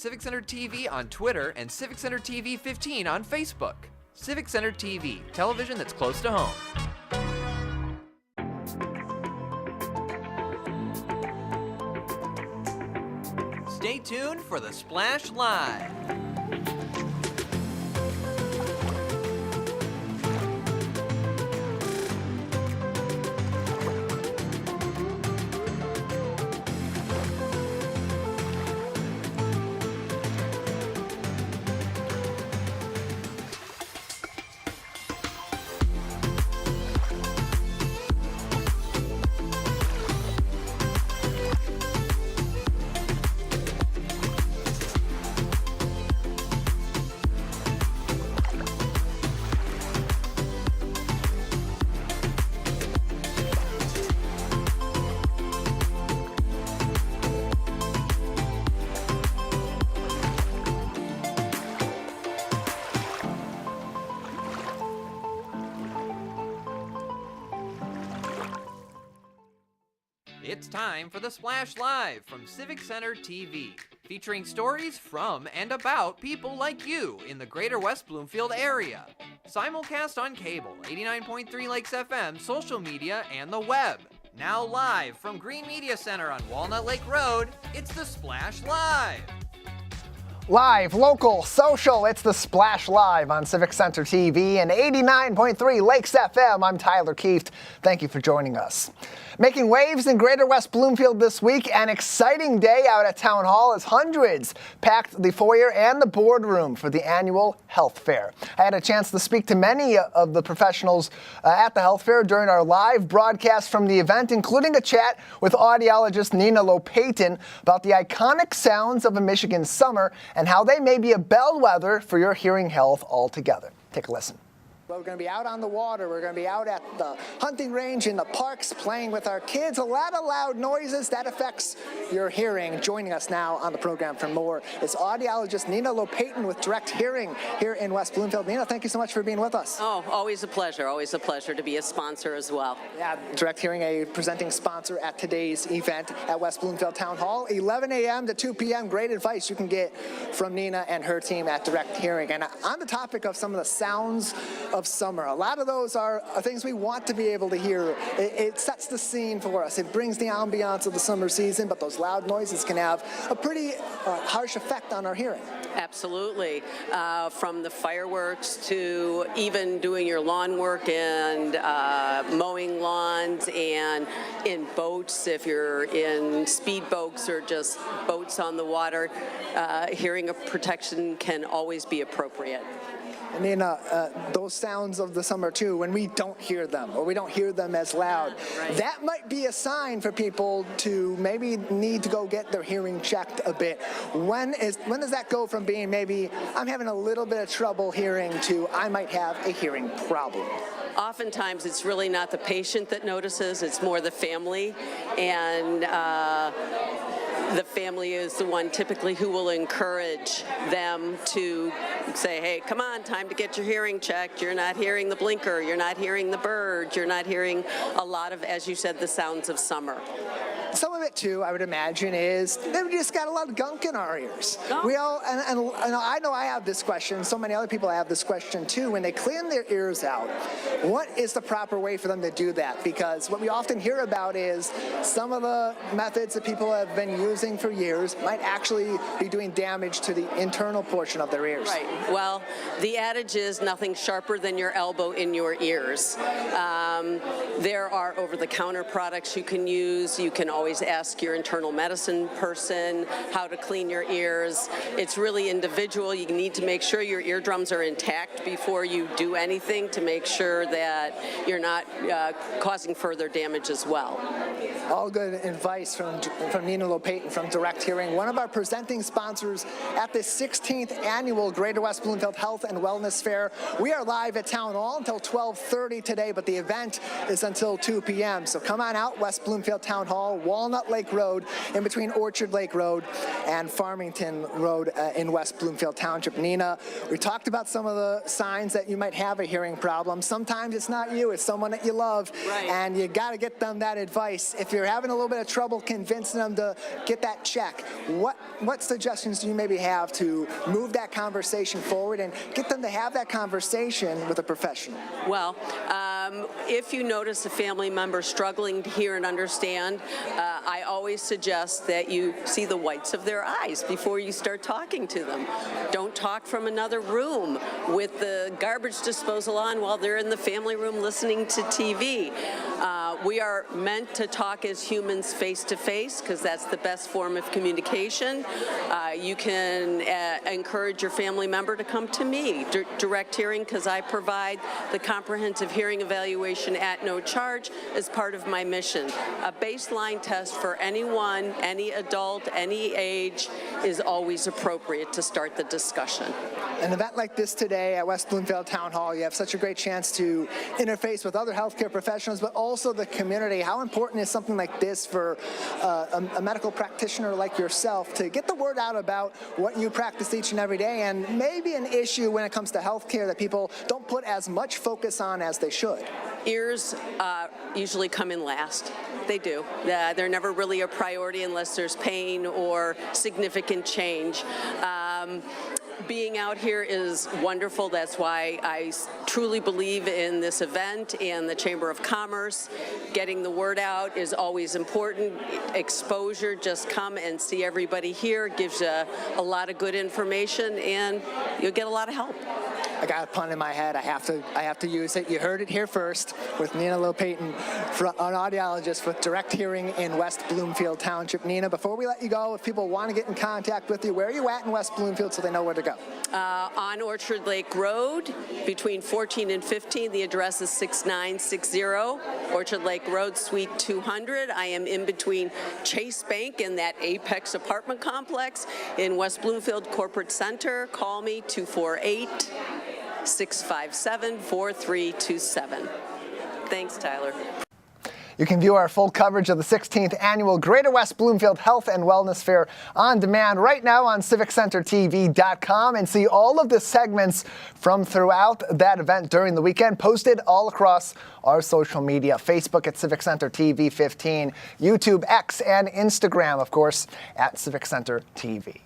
Civic Center TV on Twitter and Civic Center TV 15 on Facebook. Civic Center TV, television that's close to home. Stay tuned for the Splash Live. It's time for the Splash Live from Civic Center TV, featuring stories from and about people like you in the Greater West Bloomfield area. Simulcast on cable, 89.3 Lakes FM, social media, and the web. Now live from Green Media Center on Walnut Lake Road, it's the Splash Live. Live, local, social, it's the Splash Live on Civic Center TV and 89.3 Lakes FM. I'm Tyler Kieft. Thank you for joining us. Making waves in Greater West Bloomfield this week, an exciting day out at Town Hall as hundreds packed the foyer and the boardroom for the annual health fair. I had a chance to speak to many of the professionals at the health fair during our live broadcast from the event, including a chat with audiologist Nina Lopayton about the iconic sounds of a Michigan summer and how they may be a bellwether for your hearing health altogether. Take a listen. We're going to be out on the water. We're going to be out at the hunting range, in the parks, playing with our kids. A lot of loud noises that affects your hearing. Joining us now on the program for more is audiologist Nina Lopayton with Direct Hearing here in West Bloomfield. Nina, thank you so much for being with us. Oh, always a pleasure. Always a pleasure to be a sponsor as well. Yeah, Direct Hearing, a presenting sponsor at today's event at West Bloomfield Town Hall. 11 a.m. to 2 p.m. Great advice you can get from Nina and her team at Direct Hearing. And on the topic of some of the sounds of summer. A lot of those are things we want to be able to hear. It sets the scene for us. It brings the ambiance of the summer season, but those loud noises can have a pretty harsh effect on our hearing. Absolutely. From the fireworks to even doing your lawn work and mowing lawns and in boats, if you're in speedboats or just boats on the water, hearing protection can always be appropriate. I mean, those sounds of the summer, too, when we don't hear them or we don't hear them as loud, right. That might be a sign for people to maybe need to go get their hearing checked a bit. When does that go from being maybe I'm having a little bit of trouble hearing to I might have a hearing problem? Oftentimes, it's really not the patient that notices, it's more the family. And the family is the one typically who will encourage them to say, hey, come on, time to get your hearing checked. You're not hearing the blinker. You're not hearing the birds. You're not hearing a lot of, as you said, the sounds of summer. Some of it, too, I would imagine, is that we just got a lot of gunk in our ears. Oh. We all, and I know I have this question, so many other people have this question, too. When they clean their ears out, what is the proper way for them to do that? Because what we often hear about is some of the methods that people have been using for years might actually be doing damage to the internal portion of their ears. Right. Well, the adage is nothing sharper than your elbow in your ears. There are over-the-counter products you can use. You can always ask your internal medicine person how to clean your ears. It's really individual. You need to make sure your eardrums are intact before you do anything to make sure that you're not causing further damage as well. All good advice from Nina Lopayton from Direct Hearing, one of our presenting sponsors at the 16th Annual Greater West Bloomfield Health and Wellness Fair. We are live at Town Hall until 12:30 today, but the event is until 2 p.m. So come on out, West Bloomfield Town Hall, Walnut Lake Road, in between Orchard Lake Road and Farmington Road in West Bloomfield Township. Nina, we talked about some of the signs that you might have a hearing problem. Sometimes it's not you, it's someone that you love, right. And you got to get them that advice. If you're having a little bit of trouble convincing them to get get that check. What suggestions do you maybe have to move that conversation forward and get them to have that conversation with a professional? Well, if you notice a family member struggling to hear and understand, I always suggest that you see the whites of their eyes before you start talking to them. Don't talk from another room with the garbage disposal on while they're in the family room listening to TV. We are meant to talk as humans face to face because that's the best form of communication. You can encourage your family member to come to me, direct hearing, because I provide the comprehensive hearing evaluation at no charge as part of my mission. A baseline test for anyone, any adult, any age is always appropriate to start the discussion. An event like this today at West Bloomfield Town Hall, you have such a great chance to interface with other healthcare professionals, but also the community. How important is something like this for a medical practitioner like yourself to get the word out about what you practice each and every day, and maybe an issue when it comes to healthcare that people don't put as much focus on as they should? Ears usually come in last. They do. They're never really a priority unless there's pain or significant change. Being out here is wonderful. That's why I truly believe in this event and the Chamber of Commerce. Getting the word out is always important. Exposure, just come and see everybody here, gives you a lot of good information, and you'll get a lot of help. I got a pun in my head. I have to use it. You heard it here first with Nina Lowe-Payton, an audiologist with direct hearing in West Bloomfield Township. Nina, before we let you go, if people want to get in contact with you, where are you at in West Bloomfield so they know where to go? On Orchard Lake Road, between 14 and 15. The address is 6960 Orchard Lake Road, Suite 200. I am in between Chase Bank and that Apex apartment complex in West Bloomfield Corporate Center. Call me 248-657-4327. Thanks, Tyler. You can view our full coverage of the 16th Annual Greater West Bloomfield Health and Wellness Fair on demand right now on CivicCenterTV.com and see all of the segments from throughout that event during the weekend posted all across our social media. Facebook at Civic Center TV 15, YouTube, X, and Instagram, of course, at Civic Center TV.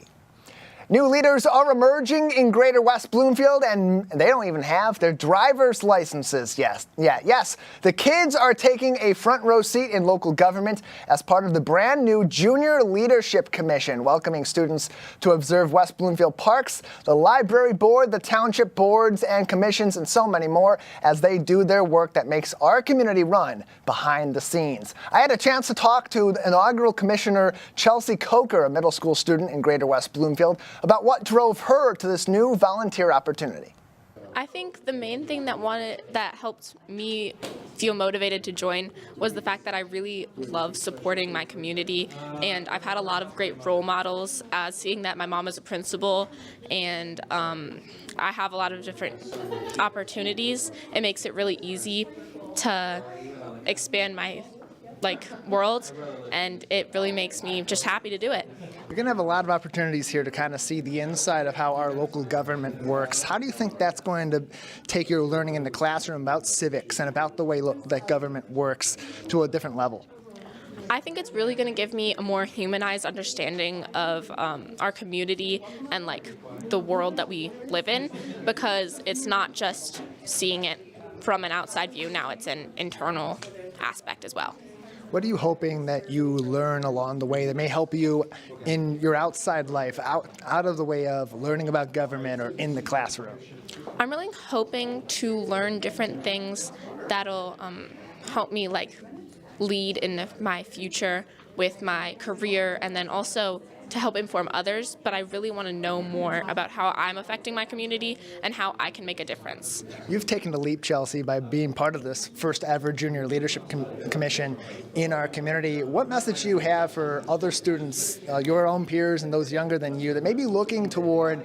New leaders are emerging in Greater West Bloomfield, and they don't even have their driver's licenses yet. Yes, the kids are taking a front row seat in local government as part of the brand new Junior Leadership Commission, welcoming students to observe West Bloomfield parks, the library board, the township boards and commissions, and so many more as they do their work that makes our community run behind the scenes. I had a chance to talk to inaugural Commissioner Chelsea Coker, a middle school student in Greater West Bloomfield, about what drove her to this new volunteer opportunity. I think the main thing that helped me feel motivated to join was the fact that I really love supporting my community, and I've had a lot of great role models, seeing that my mom is a principal and I have a lot of different opportunities. It makes it really easy to expand my world, and it really makes me just happy to do it. You're going to have a lot of opportunities here to kind of see the inside of how our local government works. How do you think that's going to take your learning in the classroom about civics and about the way that government works to a different level? I think it's really going to give me a more humanized understanding of our community and the world that we live in, because it's not just seeing it from an outside view. Now it's an internal aspect as well. What are you hoping that you learn along the way that may help you in your outside life, out of the way of learning about government or in the classroom? I'm really hoping to learn different things that'll help me lead in my future with my career, and then also to help inform others. But I really want to know more about how I'm affecting my community and how I can make a difference. You've taken the leap, Chelsea, by being part of this first ever Junior Leadership Commission in our community. What message do you have for other students, your own peers and those younger than you, that may be looking toward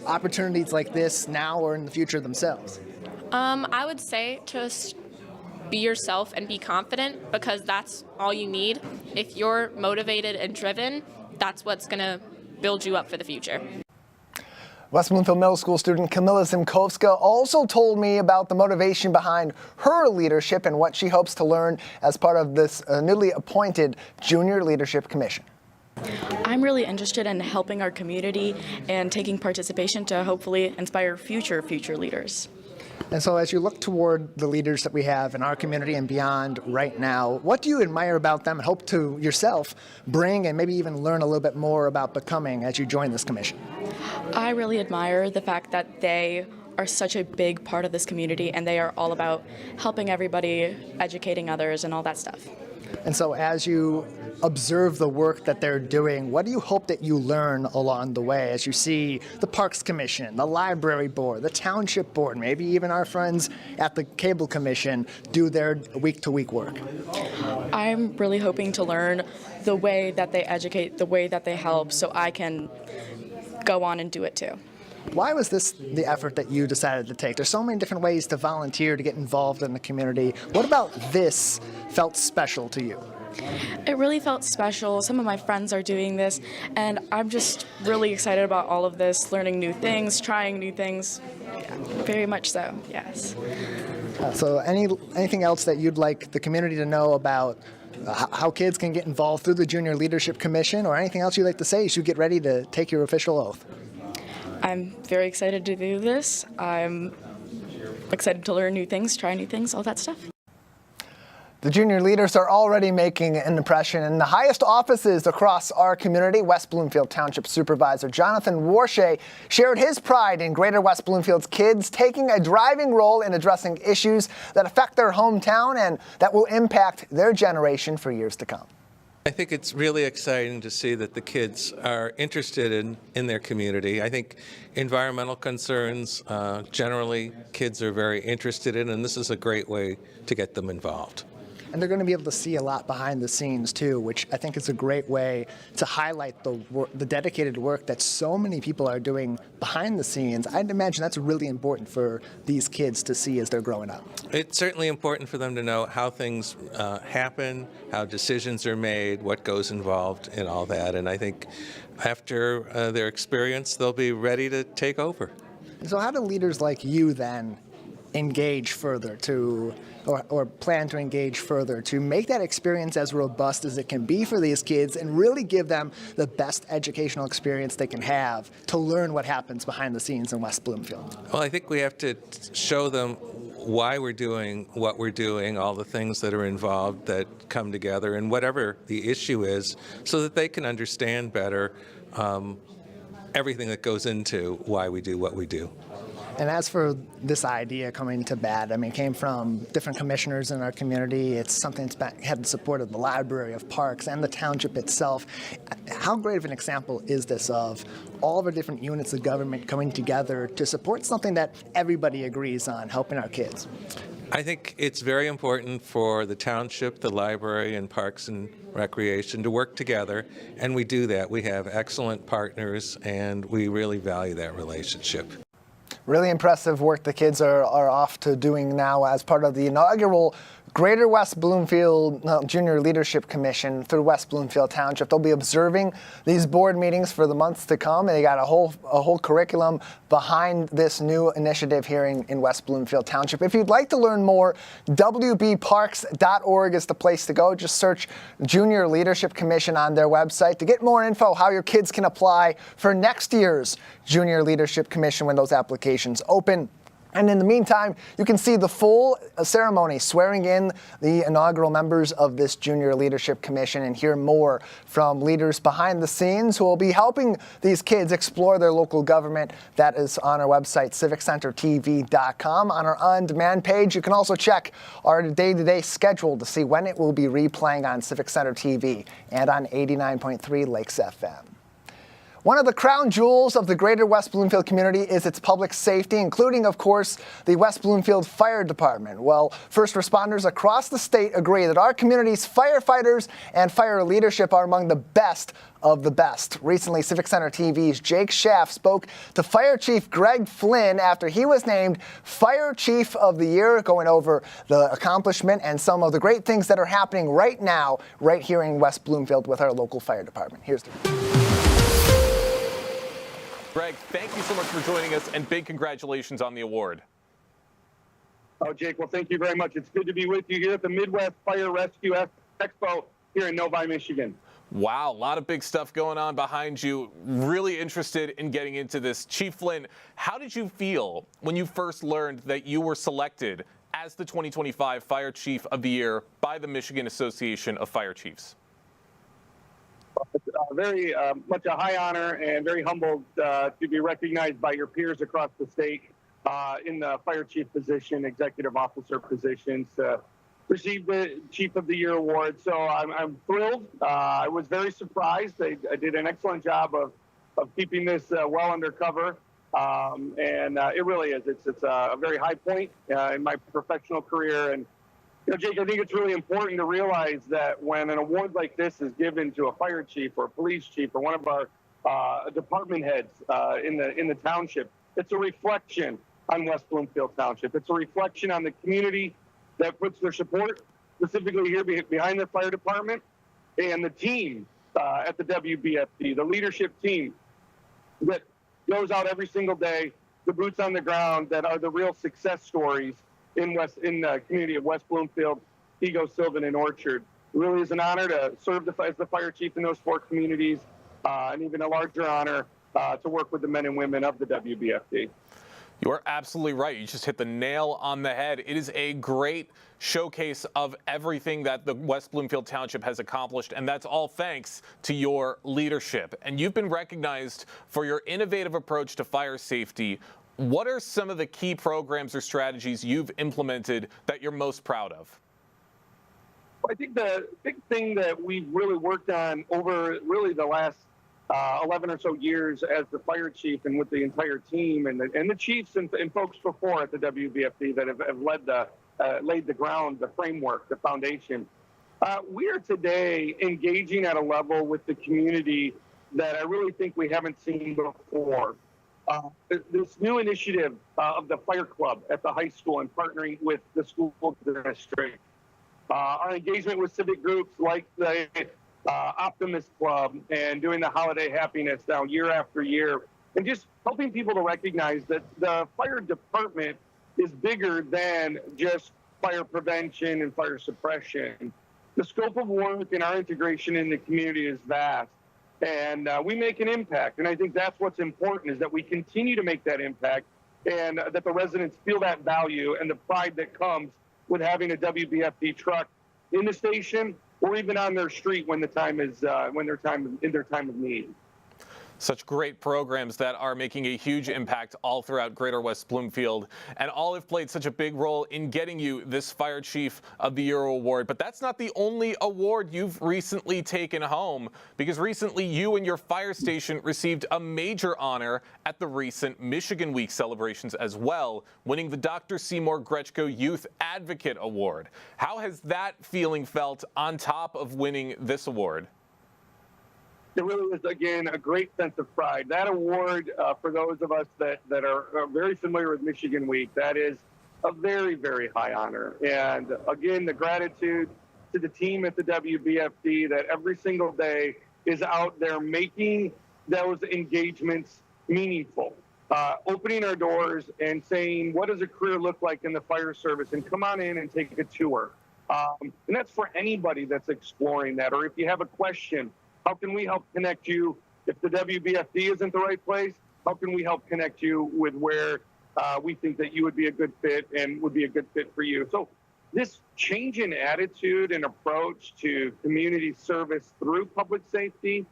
opportunities like this now or in the future themselves? I would say just be yourself and be confident, because that's all you need. If you're motivated and driven, that's what's going to build you up for the future. West Bloomfield Middle School student Camilla Zimkowska also told me about the motivation behind her leadership and what she hopes to learn as part of this newly appointed Junior Leadership Commission. I'm really interested in helping our community and taking participation to hopefully inspire future leaders. And so as you look toward the leaders that we have in our community and beyond right now, what do you admire about them and hope to yourself bring and maybe even learn a little bit more about becoming as you join this commission? I really admire the fact that they are such a big part of this community and they are all about helping everybody, educating others, and all that stuff. And so as you observe the work that they're doing, what do you hope that you learn along the way as you see the Parks Commission, the Library Board, the Township Board, maybe even our friends at the Cable Commission do their week-to-week work? I'm really hoping to learn the way that they educate, the way that they help, so I can go on and do it too. Why was this the effort that you decided to take? There's so many different ways to volunteer, to get involved in the community. What about this felt special to you? It really felt special. Some of my friends are doing this, and I'm just really excited about all of this, learning new things, trying new things. Yeah, very much so, yes. So anything else that you'd like the community to know about how kids can get involved through the Junior Leadership Commission, or anything else you'd like to say as you get ready to take your official oath? I'm very excited to do this. I'm excited to learn new things, try new things, all that stuff. The junior leaders are already making an impression in the highest offices across our community. West Bloomfield Township Supervisor Jonathan Warshay shared his pride in Greater West Bloomfield's kids taking a driving role in addressing issues that affect their hometown and that will impact their generation for years to come. I think it's really exciting to see that the kids are interested in their community. I think environmental concerns, generally, kids are very interested in, and this is a great way to get them involved. And they're going to be able to see a lot behind the scenes, too, which I think is a great way to highlight the dedicated work that so many people are doing behind the scenes. I'd imagine that's really important for these kids to see as they're growing up. It's certainly important for them to know how things happen, how decisions are made, what goes involved in all that. And I think after their experience, they'll be ready to take over. So how do leaders like you then engage further or plan to engage further to make that experience as robust as it can be for these kids and really give them the best educational experience they can have to learn what happens behind the scenes in West Bloomfield? Well, I think we have to show them why we're doing what we're doing, all the things that are involved that come together, and whatever the issue is, so that they can understand better everything that goes into why we do what we do. And as for this idea coming to bat, I mean, it came from different commissioners in our community. It's something that's had the support of the Library, of Parks, and the township itself. How great of an example is this of all of our different units of government coming together to support something that everybody agrees on, helping our kids? I think it's very important for the township, the library, and Parks and Recreation to work together, and we do that. We have excellent partners, and we really value that relationship. Really impressive work the kids are off to doing now as part of the inaugural Greater West Bloomfield Junior Leadership Commission through West Bloomfield Township. They'll be observing these board meetings for the months to come, and they got a whole curriculum behind this new initiative here in West Bloomfield Township. If you'd like to learn more, wbparks.org is the place to go. Just search Junior Leadership Commission on their website to get more info how your kids can apply for next year's Junior Leadership Commission when those applications open. And in the meantime, you can see the full ceremony swearing in the inaugural members of this Junior Leadership Commission and hear more from leaders behind the scenes who will be helping these kids explore their local government. That is on our website, civiccentertv.com. On our on-demand page, you can also check our day-to-day schedule to see when it will be replaying on Civic Center TV and on 89.3 Lakes FM. One of the crown jewels of the Greater West Bloomfield community is its public safety, including, of course, the West Bloomfield Fire Department. Well, first responders across the state agree that our community's firefighters and fire leadership are among the best of the best. Recently, Civic Center TV's Jake Schaff spoke to Fire Chief Greg Flynn after he was named Fire Chief of the Year, going over the accomplishment and some of the great things that are happening right now, right here in West Bloomfield with our local fire department. Here's the Greg, thank you so much for joining us, and big congratulations on the award. Oh, Jake, well, thank you very much. It's good to be with you here at the Midwest Fire Rescue Expo here in Novi, Michigan. Wow, a lot of big stuff going on behind you. Really interested in getting into this. Chief Flynn, how did you feel when you first learned that you were selected as the 2025 Fire Chief of the Year by the Michigan Association of Fire Chiefs? It's very much a high honor and very humbled to be recognized by your peers across the state in the fire chief position, executive officer positions, received the Chief of the Year award. So I'm thrilled. I was very surprised. I did an excellent job of keeping this well undercover. And it really is. It's a very high point in my professional career. And, you know, Jake, I think it's really important to realize that when an award like this is given to a fire chief or a police chief or one of our department heads in the township, it's a reflection on West Bloomfield Township. It's a reflection on the community that puts their support specifically here behind their fire department, and the team at the WBFD, the leadership team that goes out every single day, the boots on the ground that are the real success stories in the community of West Bloomfield, Eagle, Sylvan, and Orchard. It really is an honor to serve as the fire chief in those 4 communities, and even a larger honor to work with the men and women of the WBFD. You are absolutely right. You just hit the nail on the head. It is a great showcase of everything that the West Bloomfield Township has accomplished, and that's all thanks to your leadership. And you've been recognized for your innovative approach to fire safety. What are some of the key programs or strategies you've implemented that you're most proud of? I think the big thing that we've really worked on over really the last 11 or so years as the fire chief and with the entire team and the chiefs and folks before at the WBFD that have laid the ground, the framework, the foundation. We are today engaging at a level with the community that I really think we haven't seen before. This new initiative of the fire club at the high school and partnering with the school district. Our engagement with civic groups like the Optimist Club and doing the Holiday Happiness now year after year, and just helping people to recognize that the fire department is bigger than just fire prevention and fire suppression. The scope of work and our integration in the community is vast, and we make an impact. And I think that's what's important, is that we continue to make that impact and that the residents feel that value and the pride that comes with having a WBFD truck in the station or even on their street when their time is in their time of need. Such great programs that are making a huge impact all throughout Greater West Bloomfield, and all have played such a big role in getting you this Fire Chief of the Year award. But that's not the only award you've recently taken home, because recently you and your fire station received a major honor at the recent Michigan Week celebrations as well, winning the Dr. Seymour Gretschko Youth Advocate Award. How has that feeling felt on top of winning this award? It really is, again, a great sense of pride. That award, for those of us that are very familiar with Michigan Week, that is a very, very high honor. And again, the gratitude to the team at the WBFD that every single day is out there making those engagements meaningful, opening our doors and saying, what does a career look like in the fire service? And come on in and take a tour. And that's for anybody that's exploring that. Or if you have a question, how can we help connect you? If the WBFD isn't the right place, how can we help connect you with where we think that you would be a good fit and would be a good fit for you? So this change in attitude and approach to community service through public safety,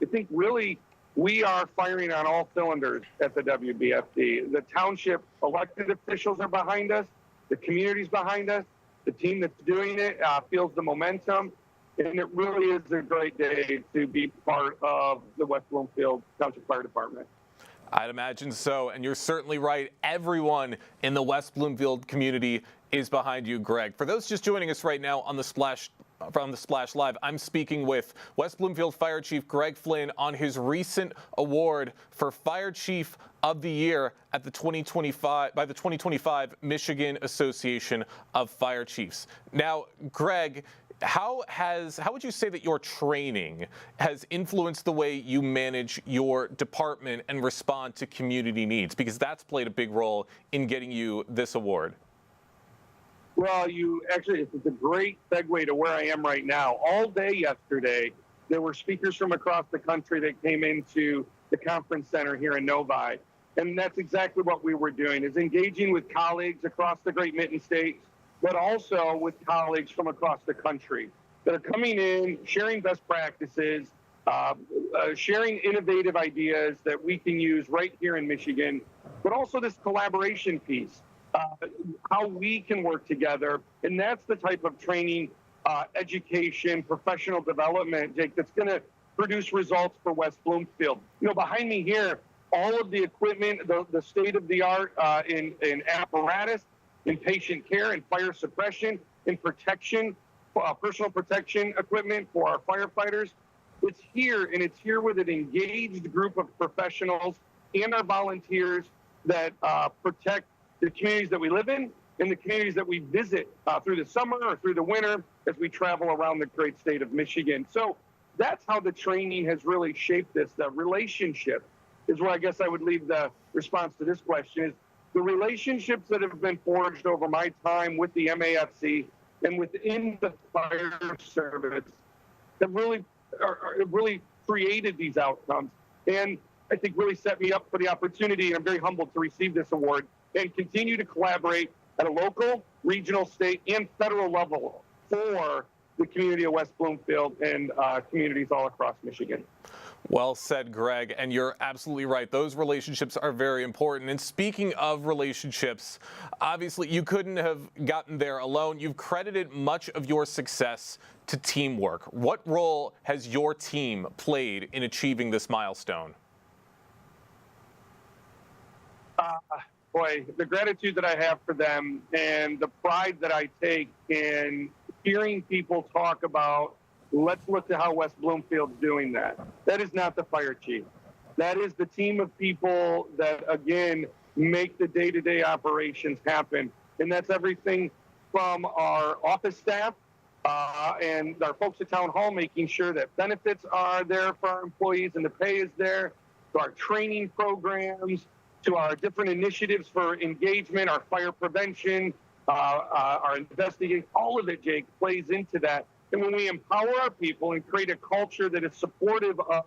I think really we are firing on all cylinders at the WBFD. The township elected officials are behind us. The community's behind us. The team that's doing it feels the momentum. And it really is a great day to be part of the West Bloomfield Township Fire Department. I'd imagine so, and you're certainly right. Everyone in the West Bloomfield community is behind you, Greg. For those just joining us right now on the Splash Live, I'm speaking with West Bloomfield Fire Chief Greg Flynn on his recent award for Fire Chief of the Year at the 2025 Michigan Association of Fire Chiefs. Now, Greg, how would you say that your training has influenced the way you manage your department and respond to community needs? Because that's played a big role in getting you this award. Well, it's a great segue to where I am right now. All day yesterday, There were speakers from across the country that came into the conference center here in Novi. And that's exactly what we were doing, is engaging with colleagues across the Great Mitten States, but also with colleagues from across the country that are coming in, sharing best practices, sharing innovative ideas that we can use right here in Michigan, but also this collaboration piece, how we can work together. And that's the type of training, education, professional development, Jake, that's going to produce results for West Bloomfield. You know, behind me here, all of the equipment, the state-of-the-art in apparatus, in patient care, in fire suppression, in protection, personal protection equipment for our firefighters. It's here, and it's here with an engaged group of professionals and our volunteers that protect the communities that we live in and the communities that we visit through the summer or through the winter as we travel around the great state of Michigan. So that's how the training has really shaped this. The relationship is where I guess I would leave the response to this question, is the relationships that have been forged over my time with the MAFC and within the fire service have really created these outcomes. And I think really set me up for the opportunity, and I'm very humbled to receive this award and continue to collaborate at a local, regional, state, and federal level for the community of West Bloomfield and communities all across Michigan. Well said, Greg, and you're absolutely right. Those relationships are very important. And speaking of relationships, obviously you couldn't have gotten there alone. You've credited much of your success to teamwork. What role has your team played in achieving this milestone? Boy, the gratitude that I have for them and the pride that I take in hearing people talk about, let's look to how West Bloomfield's doing that. That is not the fire chief. That is the team of people that, again, make the day-to-day operations happen. And that's everything from our office staff and our folks at Town Hall, making sure that benefits are there for our employees and the pay is there, to our training programs, to our different initiatives for engagement, our fire prevention, our investigation. All of it, Jake, plays into that. And when we empower our people and create a culture that is supportive of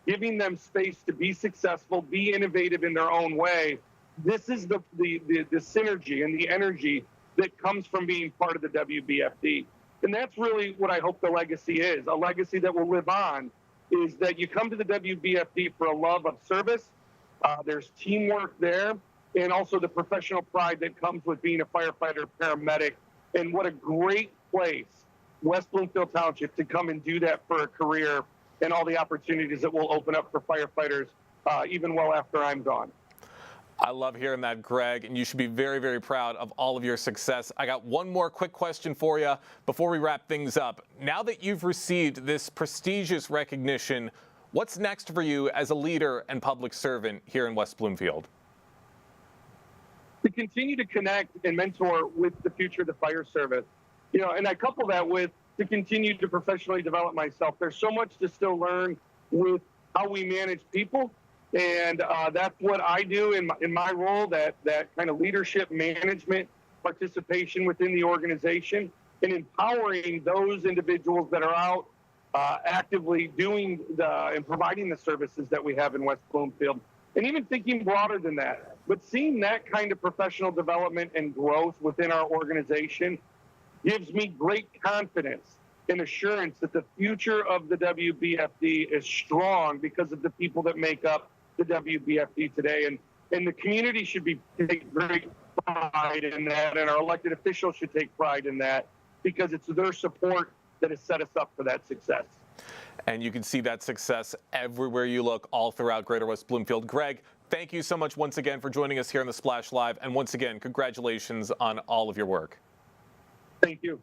giving them space to be successful, be innovative in their own way, this is the synergy and the energy that comes from being part of the WBFD. And that's really what I hope the legacy is, a legacy that will live on, is that you come to the WBFD for a love of service. There's teamwork there, and also the professional pride that comes with being a firefighter, paramedic. And what a great place, West Bloomfield Township, to come and do that for a career, and all the opportunities that will open up for firefighters even well after I'm gone. I love hearing that, Greg, and you should be very, very proud of all of your success. I got one more quick question for you before we wrap things up. Now that you've received this prestigious recognition, what's next for you as a leader and public servant here in West Bloomfield? To continue to connect and mentor with the future of the fire service. You know, and I couple that with to continue to professionally develop myself. There's so much to still learn with how we manage people. And that's what I do in my role, that kind of leadership, management, participation within the organization, and empowering those individuals that are out actively doing and providing the services that we have in West Bloomfield. And even thinking broader than that, but seeing that kind of professional development and growth within our organization gives me great confidence and assurance that the future of the WBFD is strong because of the people that make up the WBFD today. And the community should take great pride in that, and our elected officials should take pride in that, because it's their support that has set us up for that success. And you can see that success everywhere you look, all throughout Greater West Bloomfield. Greg, thank you so much once again for joining us here on the Splash Live. And once again, congratulations on all of your work. Thank you.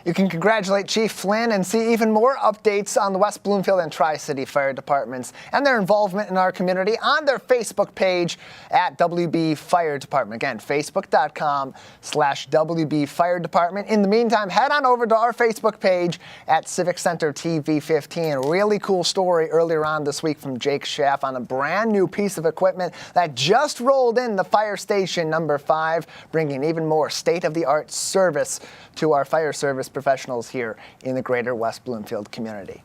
You can congratulate Chief Flynn and see even more updates on the West Bloomfield and Tri-City Fire Departments and their involvement in our community on their Facebook page at WB Fire Department. Again, facebook.com/WB Fire Department. In the meantime, head on over to our Facebook page at Civic Center TV 15. A really cool story earlier on this week from Jake Schaff on a brand new piece of equipment that just rolled in the fire station number 5, bringing even more state-of-the-art service to our fire service professionals here in the Greater West Bloomfield community.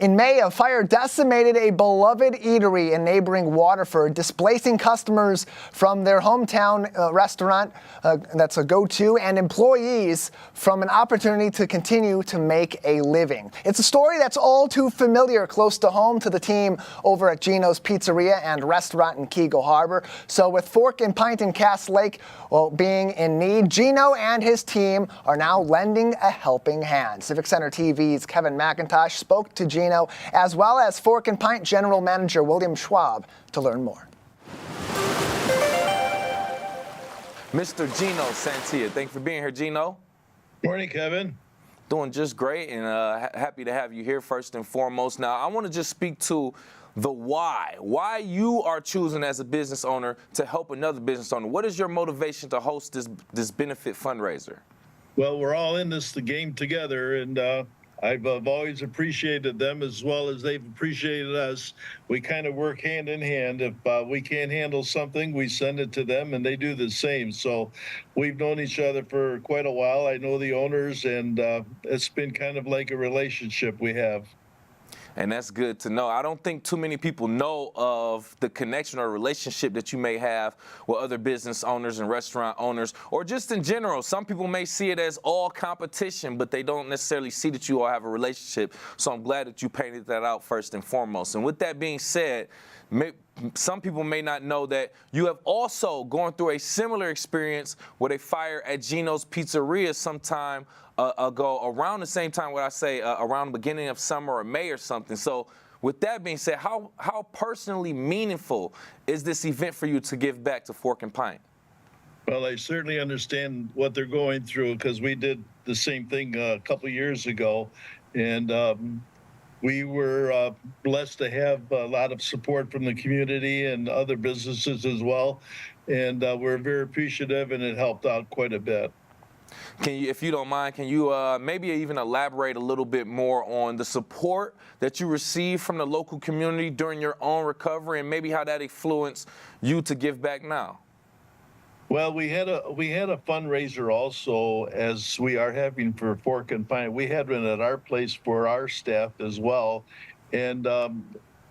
In May, a fire decimated a beloved eatery in neighboring Waterford, displacing customers from their hometown restaurant that's a go-to and employees from an opportunity to continue to make a living. It's a story that's all too familiar, close to home to the team over at Gino's Pizzeria and Restaurant in Keego Harbor. So with Fork and Pint in Cass Lake being in need, Gino and his team are now lending a helping hand. Civic Center TV's Kevin McIntosh spoke to Gino as well as Fork and Pint General Manager William Schwab to learn more. Mr. Gino Santia, thank you for being here, Gino. Morning, Kevin. Doing just great, and happy to have you here first and foremost. Now, I want to just speak to the why you are choosing as a business owner to help another business owner. What is your motivation to host this benefit fundraiser? Well, we're all in the game together, and I've always appreciated them as well as they've appreciated us. We kind of work hand in hand. If we can't handle something, we send it to them, and they do the same. So we've known each other for quite a while. I know the owners, and it's been kind of like a relationship we have. And that's good to know. I don't think too many people know of the connection or relationship that you may have with other business owners and restaurant owners, or just in general. Some people may see it as all competition, but they don't necessarily see that you all have a relationship. So I'm glad that you painted that out first and foremost. And with that being said, some people may not know that you have also gone through a similar experience with a fire at Gino's Pizzeria sometime ago, around the same time, around the beginning of summer or May or something. So with that being said, how personally meaningful is this event for you to give back to Fork and Pint? Well, I certainly understand what they're going through because we did the same thing a couple of years ago. And we were blessed to have a lot of support from the community and other businesses as well. And we're very appreciative, and it helped out quite a bit. Can you, if you don't mind, can you maybe even elaborate a little bit more on the support that you received from the local community during your own recovery, and maybe how that influenced you to give back now? Well, we had a fundraiser also, as we are having for Fork and Pint. We had one at our place for our staff as well, and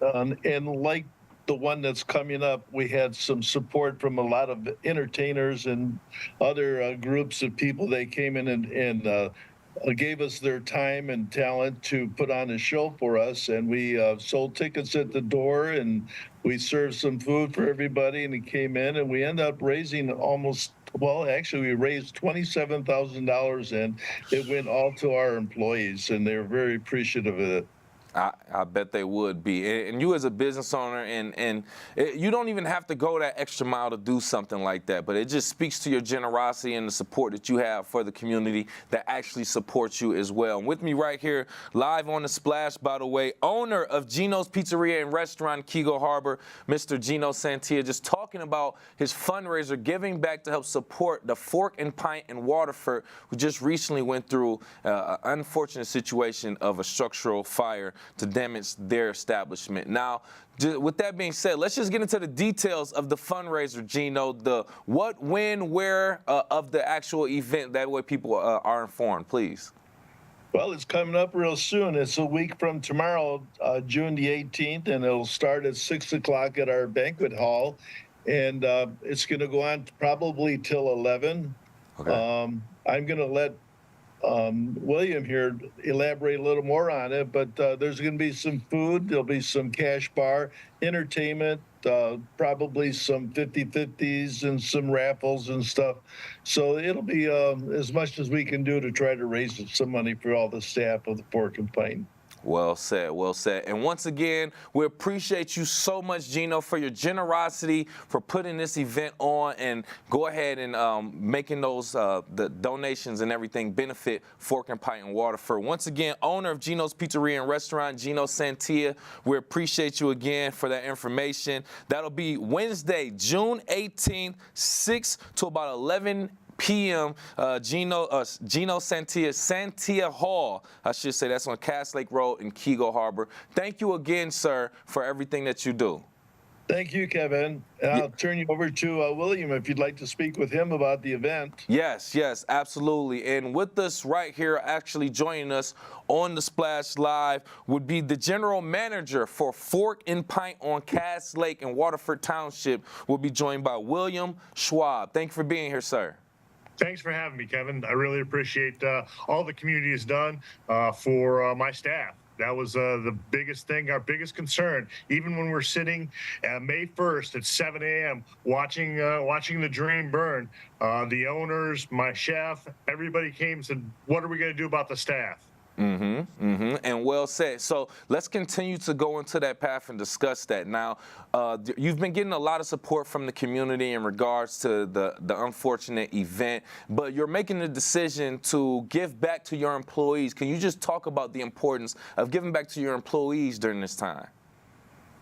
like the one that's coming up, we had some support from a lot of entertainers and other groups of people. They came in and gave us their time and talent to put on a show for us, and we sold tickets at the door, and we served some food for everybody, and it came in, and we ended up raising we raised $27,000, and it went all to our employees, and they were very appreciative of it. I bet they would be. And you as a business owner, and you don't even have to go that extra mile to do something like that, but it just speaks to your generosity and the support that you have for the community that actually supports you as well. And with me right here, live on the Splash, by the way, owner of Gino's Pizzeria and Restaurant, Keego Harbor, Mr. Gino Santia, just talking about his fundraiser, giving back to help support the Fork and Pint in Waterford, who just recently went through an unfortunate situation of a structural fire to damage their establishment. Now, with that being said, let's just get into the details of the fundraiser, Gino, the what, when, where of the actual event. That way people are informed, please. Well, it's coming up real soon. It's a week from tomorrow, June the 18th, and it'll start at 6 o'clock at our banquet hall. And it's going to go on probably till 11. Okay. I'm going to let William here elaborate a little more on it, but there's going to be some food, there'll be some cash bar, entertainment, probably some 50-50s and some raffles and stuff. So it'll be as much as we can do to try to raise some money for all the staff of the Fork and Pint. Well said, well said. And once again, we appreciate you so much, Gino, for your generosity, for putting this event on, and go ahead and making those the donations and everything benefit Fork and Pint in Waterford. Once again, owner of Gino's Pizzeria and Restaurant, Gino Santia, we appreciate you again for that information. That'll be Wednesday, June 18th, 6 to about 11 p.m. Gino Santia Hall, I should say. That's on Cass Lake Road in Keego Harbor. Thank you again, sir, for everything that you do. Thank you, Kevin. And I'll turn you over to William if you'd like to speak with him about the event. Yes, yes, absolutely. And with us right here, actually joining us on the Splash Live, would be the general manager for Fork and Pint on Cass Lake in Waterford Township. We'll be joined by William Schwab. Thank you for being here, sir. Thanks for having me, Kevin. I really appreciate all the community has done for my staff. That was the biggest thing, our biggest concern. Even when we're sitting May 1st at 7 a.m. watching the dream burn, the owners, my chef, everybody came and said, "What are we going to do about the staff?" And well said. So let's continue to go into that path and discuss that. Now, you've been getting a lot of support from the community in regards to the unfortunate event, but you're making the decision to give back to your employees. Can you just talk about the importance of giving back to your employees during this time?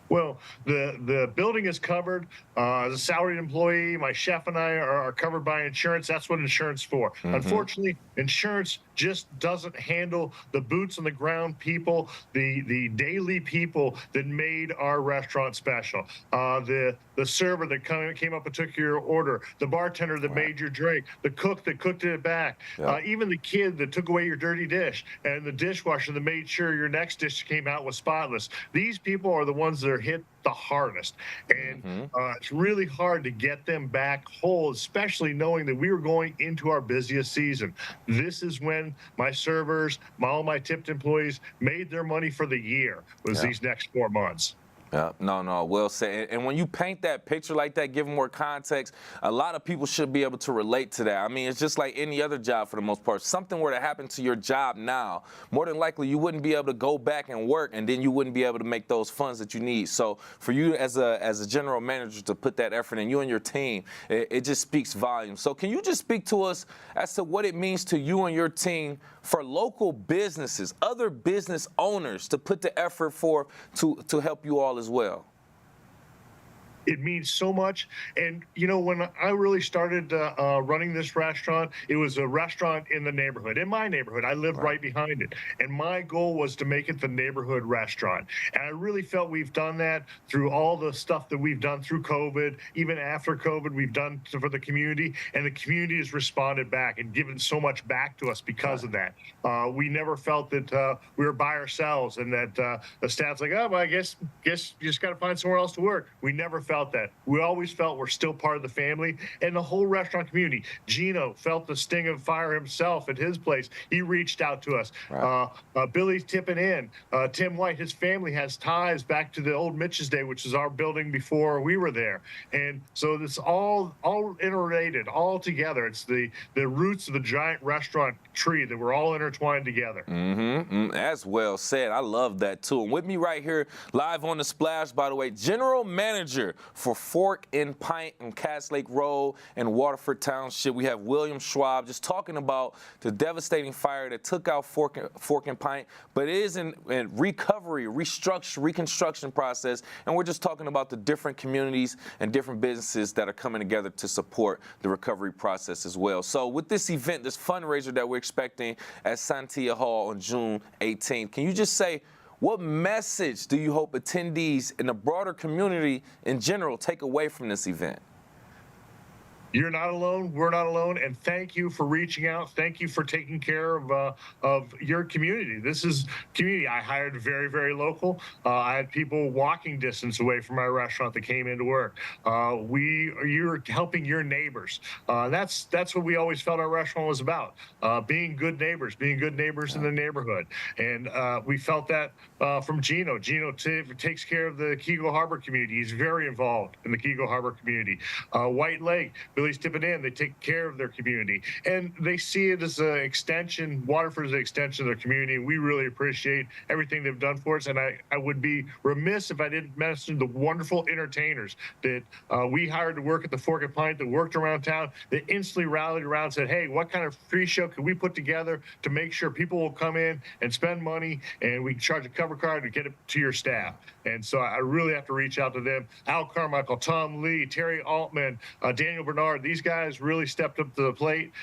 Well, the building is covered. As a salaried employee, my chef and I are covered by insurance. That's what insurance is for. Unfortunately, insurance just doesn't handle the boots on the ground people, the daily people that made our restaurant special. The server that came up and took your order, the bartender that made your drink, the cook that cooked it back, even the kid that took away your dirty dish, and the dishwasher that made sure your next dish came out was spotless. These people are the ones that are hit the hardest, and it's really hard to get them back whole, especially knowing that we were going into our busiest season. This is when my servers, all my tipped employees made their money for the year, was these next 4 months. Yeah, no, well said. And when you paint that picture like that, give more context, a lot of people should be able to relate to that. I mean, it's just like any other job for the most part. Something were to happen to your job now, more than likely you wouldn't be able to go back and work, and then you wouldn't be able to make those funds that you need. So for you as a general manager to put that effort in, you and your team, it just speaks volumes. So can you just speak to us as to what it means to you and your team for local businesses, other business owners, to put the effort forth to help you all as well? It means so much. And, you know, when I really started running this restaurant, it was a restaurant in the neighborhood, in my neighborhood. I lived right behind it. And my goal was to make it the neighborhood restaurant. And I really felt we've done that through all the stuff that we've done through COVID. Even after COVID, we've done for the community. And the community has responded back and given so much back to us because of that. We never felt that we were by ourselves and that the staff's like, oh, well, I guess you just got to find somewhere else to work. We never felt that. We always felt we're still part of the family, and the whole restaurant community. Gino felt the sting of fire himself at his place. He reached out to us. Billy's tipping in. Tim White, his family has ties back to the old Mitch's Day, which is our building before we were there. And so it's all interrelated, all together. It's the roots of the giant restaurant tree that we're all intertwined together. That's well said. I love that too. And with me right here, live on the Splash, by the way, General Manager for Fork and Pint on Cass Lake Road in Waterford Township, we have William Schwab just talking about the devastating fire that took out Fork and Pint, but it is in recovery, reconstruction process, and we're just talking about the different communities and different businesses that are coming together to support the recovery process as well. So with this event, this fundraiser that we're expecting at Santia Hall on June 18th, can you just say, what message do you hope attendees in the broader community in general take away from this event? You're not alone. We're not alone. And thank you for reaching out. Thank you for taking care of your community. This is community. I hired very, very local. I had people walking distance away from my restaurant that came into work. You're helping your neighbors. That's what we always felt our restaurant was about. Being good neighbors in the neighborhood. And we felt that from Gino. Gino takes care of the Keego Harbor community. He's very involved in the Keego Harbor community. White Lake, Billy's Tipping In. They take care of their community, and they see it as an extension. Waterford is an extension of their community, and we really appreciate everything they've done for us. And I would be remiss if I didn't mention the wonderful entertainers that we hired to work at the Fork and Pint, that worked around town, that instantly rallied around and said, hey, what kind of free show can we put together to make sure people will come in and spend money, and we can charge a cover card to get it to your staff. And so I really have to reach out to them. Al Carmichael, Tom Lee, Terry Altman, Daniel Bernard, these guys really stepped up to the plate.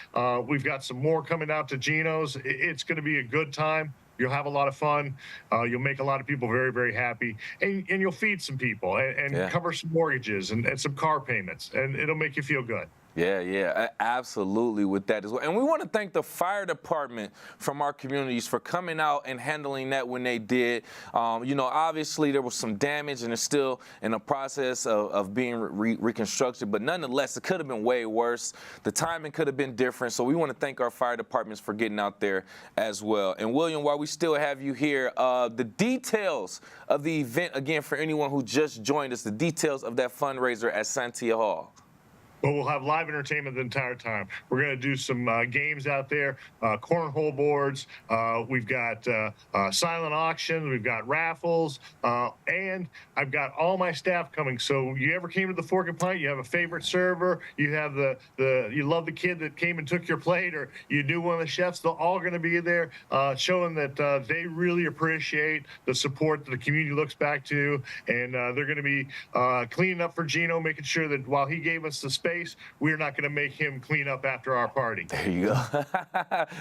We've got some more coming out to Gino's. It's going to be a good time. You'll have a lot of fun. You'll make a lot of people very, very happy. And you'll feed some people and cover some mortgages and some car payments. And it'll make you feel good. Yeah, absolutely with that as well. And we want to thank the fire department from our communities for coming out and handling that when they did. Obviously there was some damage and it's still in the process of being reconstructed, but nonetheless, it could have been way worse. The timing could have been different. So we want to thank our fire departments for getting out there as well. And William, while we still have you here, the details of the event, again, for anyone who just joined us, the details of that fundraiser at Santia Hall. But we'll have live entertainment the entire time. We're going to do some games out there, cornhole boards. We've got silent auctions. We've got raffles. And I've got all my staff coming. So you ever came to the Fork and Pint, you have a favorite server, you have you love the kid that came and took your plate, or you knew one of the chefs, they're all going to be there showing that they really appreciate the support that the community looks back to. And they're going to be cleaning up for Gino, making sure that while he gave us the space, we're not going to make him clean up after our party. There you go.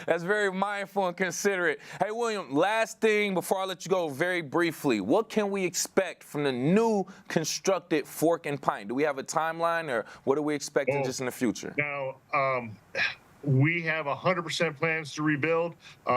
That's very mindful and considerate. Hey, William, last thing before I let you go very briefly, what can we expect from the new constructed Fork and Pint? Do we have a timeline, or what are we expecting just in the future? Now, we have 100% plans to rebuild.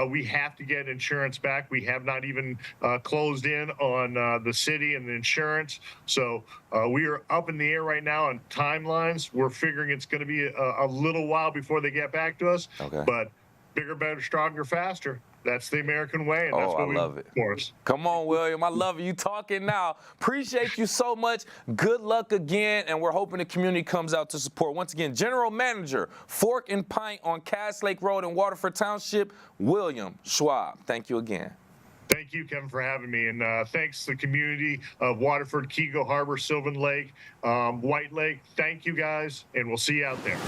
We have to get insurance back. We have not even closed in on the city and the insurance. So we are up in the air right now on timelines. We're figuring it's going to be a little while before they get back to us. Okay. But bigger, better, stronger, faster. That's the American way, and that's what we love it for us. Come on, William. I love you talking now. Appreciate you so much. Good luck again, and we're hoping the community comes out to support. Once again, General Manager, Fork and Pint on Cass Lake Road in Waterford Township, William Schwab. Thank you again. Thank you, Kevin, for having me. And thanks to the community of Waterford, Kego Harbor, Sylvan Lake, White Lake. Thank you, guys, and we'll see you out there.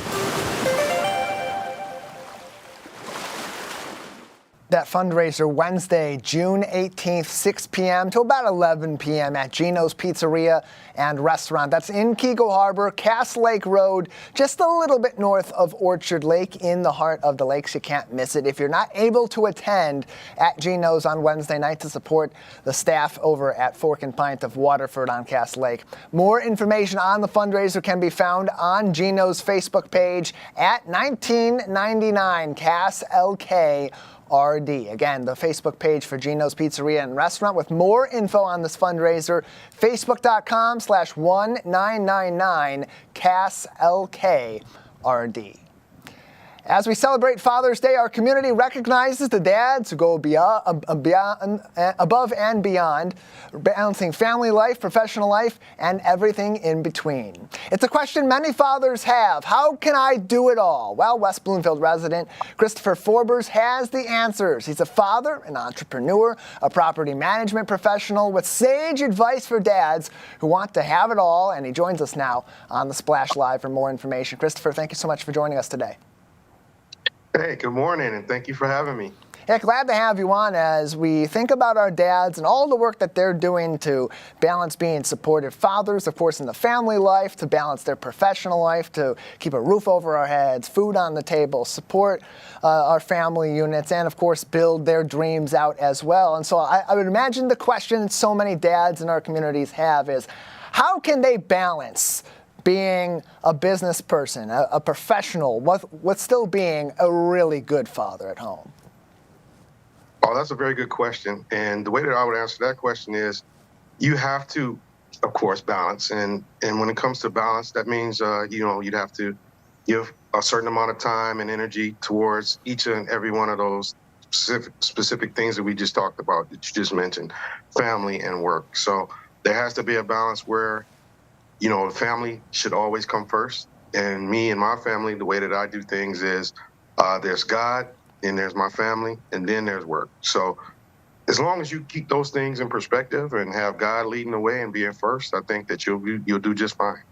That fundraiser Wednesday, June 18th, 6 p.m. to about 11 p.m. at Gino's Pizzeria and Restaurant. That's in Kego Harbor, Cass Lake Road, just a little bit north of Orchard Lake in the heart of the lakes. You can't miss it. If you're not able to attend at Gino's on Wednesday night to support the staff over at Fork and Pint of Waterford on Cass Lake. More information on the fundraiser can be found on Gino's Facebook page at 1999 Cass LK RD. Again, the Facebook page for Gino's Pizzeria and Restaurant with more info on this fundraiser, facebook.com/1999 Cass LK RD. As we celebrate Father's Day, our community recognizes the dads who go above and beyond, balancing family life, professional life, and everything in between. It's a question many fathers have. How can I do it all? Well, West Bloomfield resident Christopher Forbers has the answers. He's a father, an entrepreneur, a property management professional with sage advice for dads who want to have it all, and he joins us now on the Splash Live for more information. Christopher, thank you so much for joining us today. Hey, good morning, and thank you for having me. Yeah, glad to have you on as we think about our dads and all the work that they're doing to balance being supportive fathers, of course, in the family life, to balance their professional life, to keep a roof over our heads, food on the table, support our family units, and, of course, build their dreams out as well. And so I would imagine the question so many dads in our communities have is, how can they balance being a business person, a professional, with still being a really good father at home? Oh, that's a very good question. And the way that I would answer that question is you have to, of course, balance. And when it comes to balance, that means, you'd have to give a certain amount of time and energy towards each and every one of those specific things that we just talked about, that you just mentioned, family and work. So there has to be a balance where family should always come first, And me and my family, the way that I do things is there's God, and there's my family, and then there's work. So as long as you keep those things in perspective and have God leading the way and being first, I think that you'll do just fine.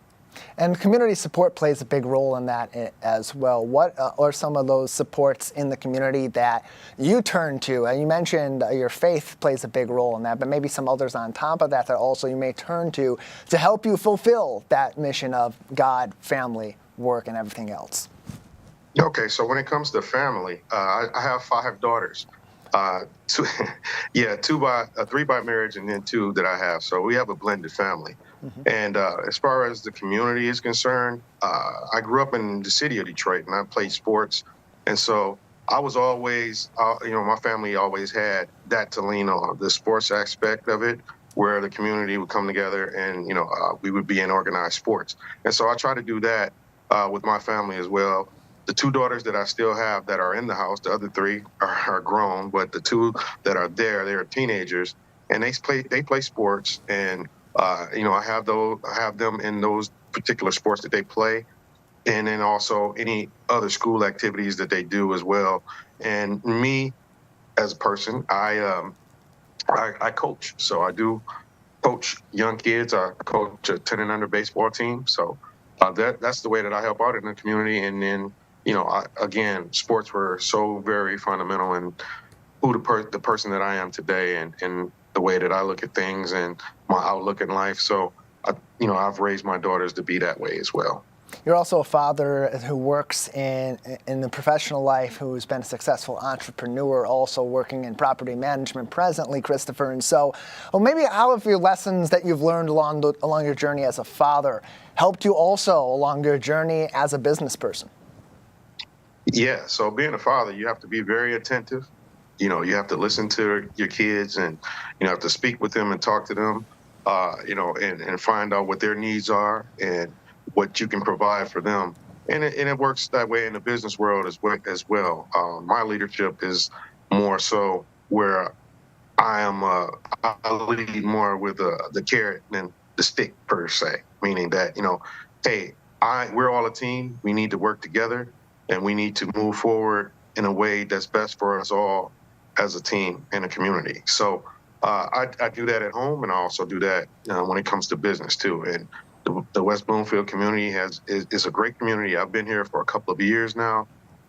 And community support plays a big role in that as well. What are some of those supports in the community that you turn to? You mentioned your faith plays a big role in that, but maybe some others on top of that also you may turn to help you fulfill that mission of God, family, work, and everything else. Okay, so when it comes to family, I have 5 daughters. Two, yeah, three by marriage, and then 2 that I have. So we have a blended family. And as far as the community is concerned, I grew up in the city of Detroit, and I played sports. And so I was always, my family always had that to lean on, the sports aspect of it, where the community would come together and, we would be in organized sports. And so I try to do that with my family as well. The 2 daughters that I still have that are in the house, the other 3 are grown, but the 2 that are there, they're teenagers, and they play sports, and I have them in those particular sports that they play, and then also any other school activities that they do as well. And me as a person, I coach, so I do coach young kids. I coach a 10 and under baseball team, so that's the way that I help out in the community. And then again, sports were so very fundamental in who the person that I am today, and the way that I look at things and my outlook in life. So, I've raised my daughters to be that way as well. You're also a father who works in the professional life, who's been a successful entrepreneur, also working in property management presently, Christopher. And so, maybe how have your lessons that you've learned along your journey as a father helped you also along your journey as a business person? Yeah, so being a father, you have to be very attentive. You have to listen to your kids, and you have to speak with them and talk to them, and find out what their needs are and what you can provide for them. And it works that way in the business world as well. My leadership is more so where I lead more with the carrot than the stick per se, meaning that, hey, we're all a team. We need to work together, and we need to move forward in a way that's best for us all as a team and a community. So I do that at home, and I also do that when it comes to business too. And the West Bloomfield community is a great community. I've been here for a couple of years now,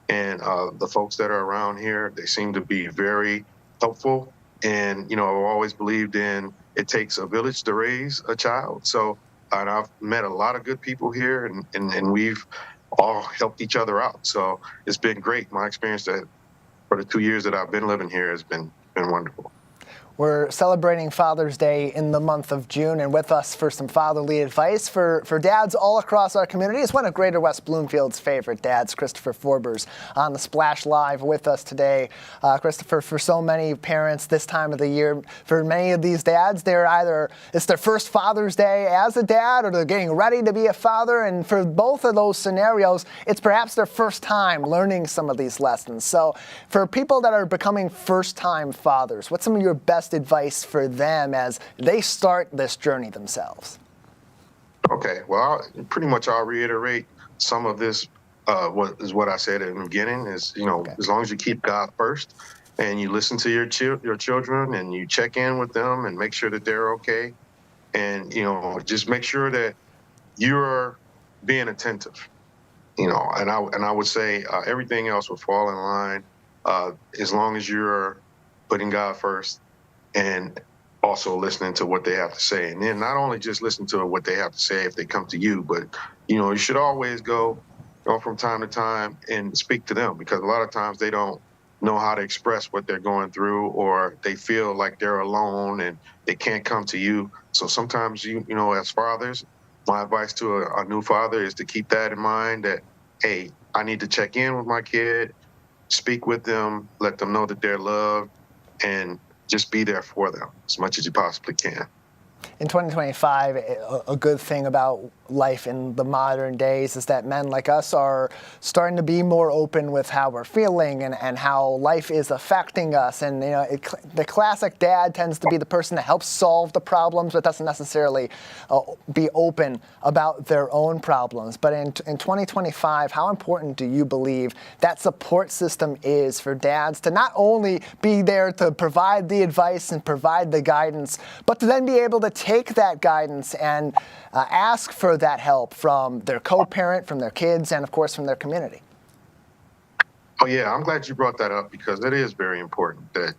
and the folks that are around here, they seem to be very helpful. And I've always believed in it takes a village to raise a child. So and I've met a lot of good people here, and we've all helped each other out. So it's been great. My experience for the 2 years that I've been living here has been wonderful. We're celebrating Father's Day in the month of June, and with us for some fatherly advice for dads all across our community is one of Greater West Bloomfield's favorite dads, Christopher Forbers, on the Splash Live with us today. Christopher, for so many parents this time of the year, for many of these dads, it's their first Father's Day as a dad, or they're getting ready to be a father, and for both of those scenarios, it's perhaps their first time learning some of these lessons. So for people that are becoming first-time fathers, what's some of your best advice for them as they start this journey themselves? Okay, well, I'll reiterate some of this. What I said in the beginning is, Okay. As long as you keep God first, and you listen to your children, and you check in with them and make sure that they're okay, and just make sure that you're being attentive. And I would say everything else will fall in line as long as you're putting God first, and also listening to what they have to say. And then not only just listen to what they have to say if they come to you, but, you should always go from time to time and speak to them, because a lot of times they don't know how to express what they're going through, or they feel like they're alone and they can't come to you. So sometimes, as fathers, my advice to a new father is to keep that in mind, that, hey, I need to check in with my kid, speak with them, let them know that they're loved, and just be there for them as much as you possibly can. In 2025, a good thing about life in the modern days is that men like us are starting to be more open with how we're feeling and how life is affecting us. And the classic dad tends to be the person that helps solve the problems, but doesn't necessarily be open about their own problems. But in 2025, how important do you believe that support system is for dads to not only be there to provide the advice and provide the guidance, but to then be able to take that guidance and ask for that help from their co-parent, from their kids, and of course from their community? Oh yeah, I'm glad you brought that up because it is very important that,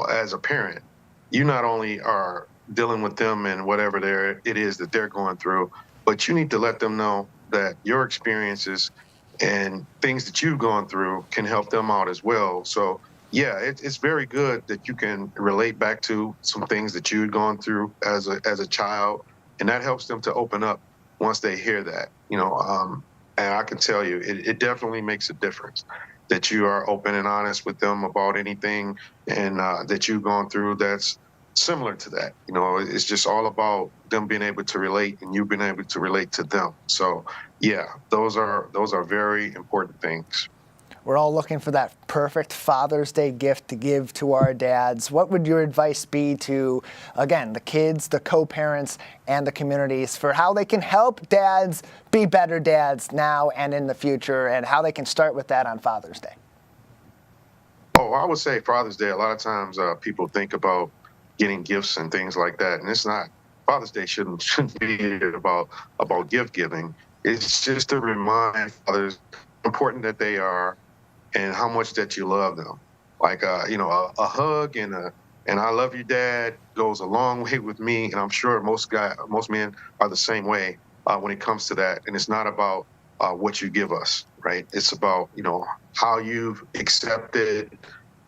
as a parent, you not only are dealing with them and whatever it is that they're going through, but you need to let them know that your experiences and things that you've gone through can help them out as well. So yeah, it's very good that you can relate back to some things that you'd gone through as a child, and that helps them to open up once they hear that. And I can tell you, it definitely makes a difference that you are open and honest with them about anything and that you've gone through that's similar to that. It's just all about them being able to relate and you being able to relate to them. So yeah, those are very important things. We're all looking for that perfect Father's Day gift to give to our dads. What would your advice be to, again, the kids, the co-parents, and the communities for how they can help dads be better dads now and in the future, and how they can start with that on Father's Day? Oh, I would say Father's Day, a lot of times people think about getting gifts and things like that, and it's not. Father's Day shouldn't be about gift giving. It's just to remind fathers how important that they are and how much that you love them. Like a hug and I love you, Dad, goes a long way with me, and I'm sure most men are the same way when it comes to that. And it's not about what you give us, right? It's about how you've accepted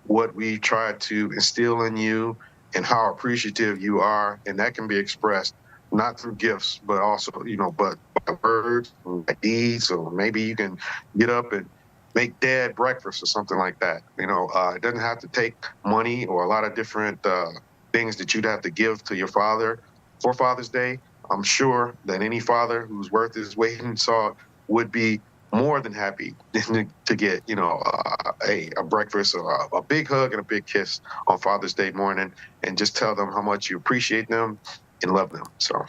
what we tried to instill in you and how appreciative you are, and that can be expressed not through gifts, but also but by words, by deeds, or maybe you can get up and make dad breakfast or something like that. It doesn't have to take money or a lot of different things that you'd have to give to your father for Father's Day. I'm sure that any father who's worth his weight in salt would be more than happy to get, a breakfast or a big hug and a big kiss on Father's Day morning, and just tell them how much you appreciate them and love them. So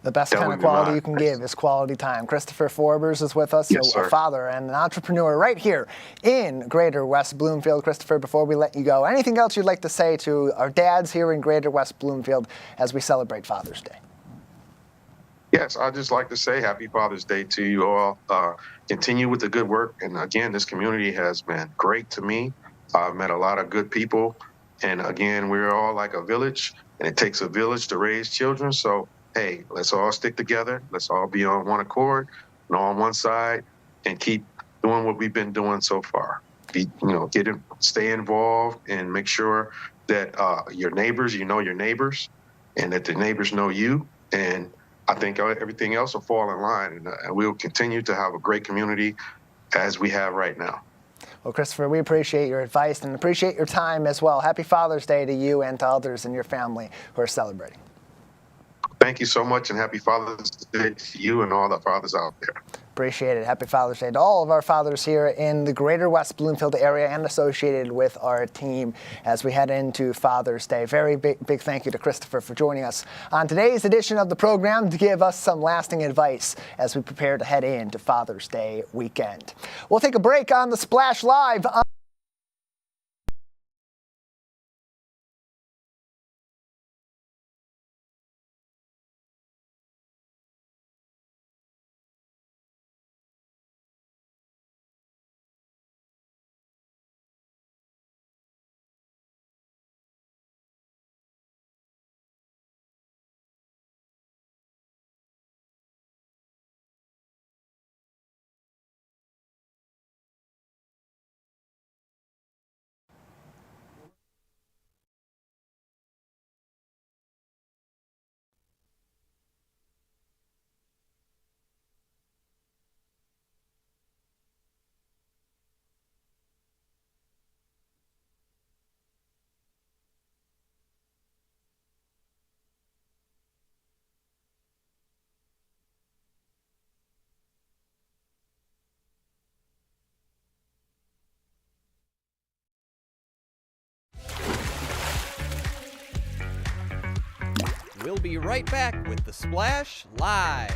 the best kind of quality you can give is quality time. Christopher Forbes is with us, yes, a father and an entrepreneur right here in Greater West Bloomfield. Christopher, before we let you go, anything else you'd like to say to our dads here in Greater West Bloomfield as we celebrate Father's Day? Yes, I'd just like to say happy Father's Day to you all. Continue with the good work. And again, this community has been great to me. I've met a lot of good people. And again, we're all like a village, and it takes a village to raise children. So, hey, let's all stick together. Let's all be on one accord and on one side and keep doing what we've been doing so far. Stay involved and make sure that your neighbors, your neighbors, and that the neighbors know you. And I think everything else will fall in line, and we'll continue to have a great community as we have right now. Well, Christopher, we appreciate your advice and appreciate your time as well. Happy Father's Day to you and to others in your family who are celebrating. Thank you so much, and happy Father's Day to you and all the fathers out there. Appreciate it. Happy Father's Day to all of our fathers here in the Greater West Bloomfield area and associated with our team as we head into Father's Day. Very big thank you to Christopher for joining us on today's edition of the program to give us some lasting advice as we prepare to head into Father's Day weekend. We'll take a break on the Splash Live. We'll be right back with The Splash Live.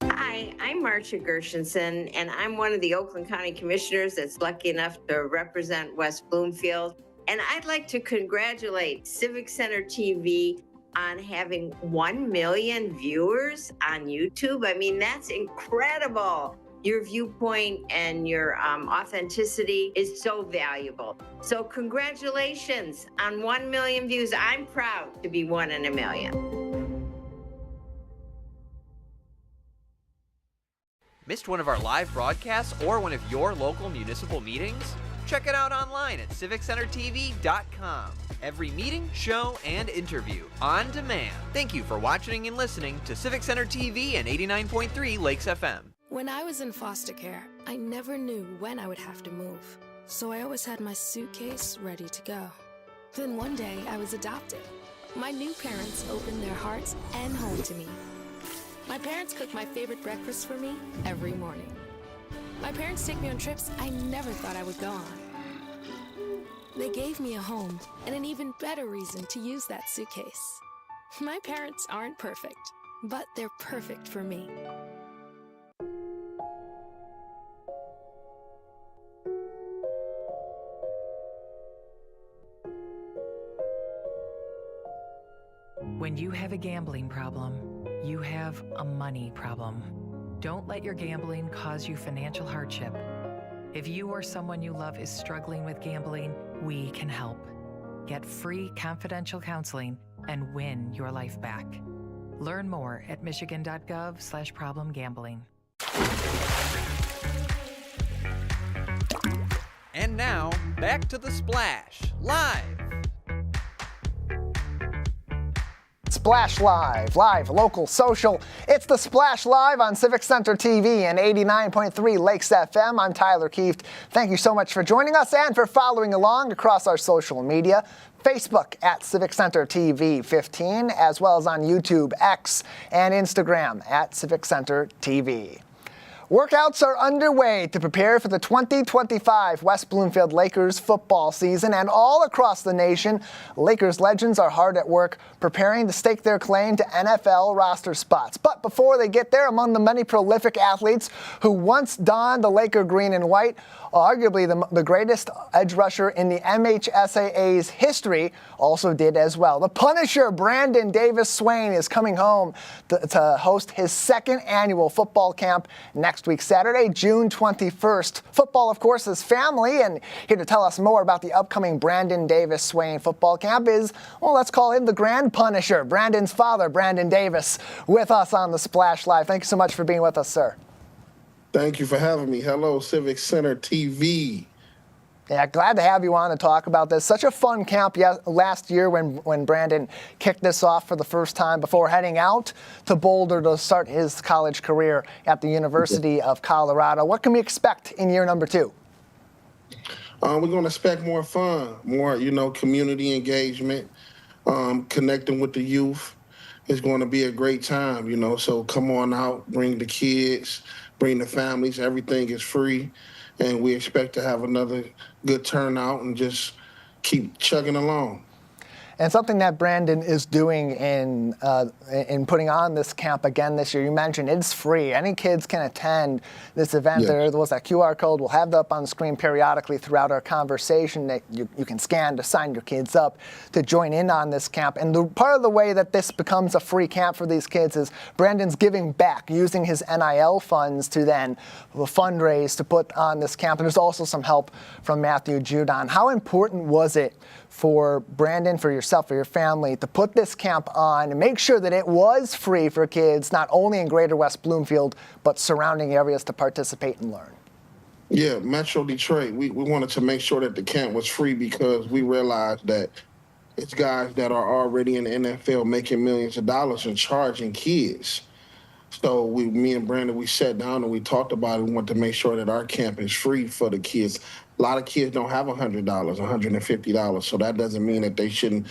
Hi, I'm Marcia Gershenson, and I'm one of the Oakland County Commissioners that's lucky enough to represent West Bloomfield. And I'd like to congratulate Civic Center TV on having 1 million viewers on YouTube. I mean, that's incredible. Your viewpoint and your authenticity is so valuable. So congratulations on 1 million views. I'm proud to be one in a million. Missed one of our live broadcasts or one of your local municipal meetings? Check it out online at civiccentertv.com. Every meeting, show, and interview on demand. Thank you for watching and listening to Civic Center TV and 89.3 Lakes FM. When I was in foster care, I never knew when I would have to move. So I always had my suitcase ready to go. Then one day I was adopted. My new parents opened their hearts and home to me. My parents cook my favorite breakfast for me every morning. My parents take me on trips I never thought I would go on. They gave me a home and an even better reason to use that suitcase. My parents aren't perfect, but they're perfect for me. When you have a gambling problem, you have a money problem. Don't let your gambling cause you financial hardship. If you or someone you love is struggling with gambling, we can help. Get free confidential counseling and win your life back. Learn more at michigan.gov/problemgambling. And now, back to The Splash Live. Splash Live, local, social. It's The Splash Live on Civic Center TV and 89.3 Lakes FM. I'm Tyler Kieft. Thank you so much for joining us and for following along across our social media. Facebook at Civic Center TV 15, as well as on YouTube, X, and Instagram at Civic Center TV. Workouts are underway to prepare for the 2025 West Bloomfield Lakers football season, and all across the nation, Lakers legends are hard at work preparing to stake their claim to NFL roster spots. But before they get there, among the many prolific athletes who once donned the Laker green and white, arguably the greatest edge rusher in the MHSAA's history, also did as well. The Punisher, Brandon Davis Swain, is coming home to host his second annual football camp next week, Saturday, June 21st. Football, of course, is family, and here to tell us more about the upcoming Brandon Davis Swain football camp is, well, let's call him the Grand Punisher, Brandon's father, Brandon Davis, with us on the Splash Live. Thank you so much for being with us, sir. Thank you for having me. Hello, Civic Center TV. Yeah, glad to have you on to talk about this. Such a fun camp last year when Brandon kicked this off for the first time before heading out to Boulder to start his college career at the University of Colorado. What can we expect in year number 2? We're going to expect more fun, more, community engagement, connecting with the youth. It's going to be a great time, so come on out, bring the kids, bring the families. Everything is free, and we expect to have another good turnout and just keep chugging along. And something that Brandon is doing in putting on this camp again this year, you mentioned it's free. Any kids can attend this event. Yeah. There was that QR code. We'll have that up on the screen periodically throughout our conversation that you can scan to sign your kids up to join in on this camp. And part of the way that this becomes a free camp for these kids is Brandon's giving back, using his NIL funds to then fundraise to put on this camp. And there's also some help from Matthew Judon. How important was it for Brandon, for yourself, for your family, to put this camp on and make sure that it was free for kids, not only in Greater West Bloomfield, but surrounding areas to participate and learn? Yeah, Metro Detroit, we wanted to make sure that the camp was free because we realized that it's guys that are already in the NFL making millions of dollars and charging kids. So me and Brandon, we sat down and we talked about it. We wanted to make sure that our camp is free for the kids. A lot of kids don't have $100, $150, so that doesn't mean that they shouldn't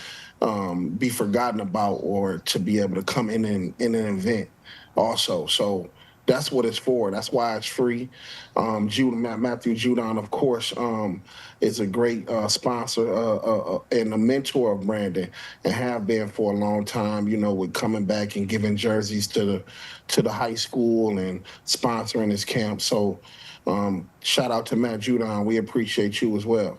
be forgotten about or to be able to come in an event also. So That's what it's for. That's why it's free. Matthew Judon, of course, is a great sponsor and a mentor of Brandon, and have been for a long time. You know, with coming back and giving jerseys to the high school and sponsoring his camp. So, shout out to Matt Judon. We appreciate you as well.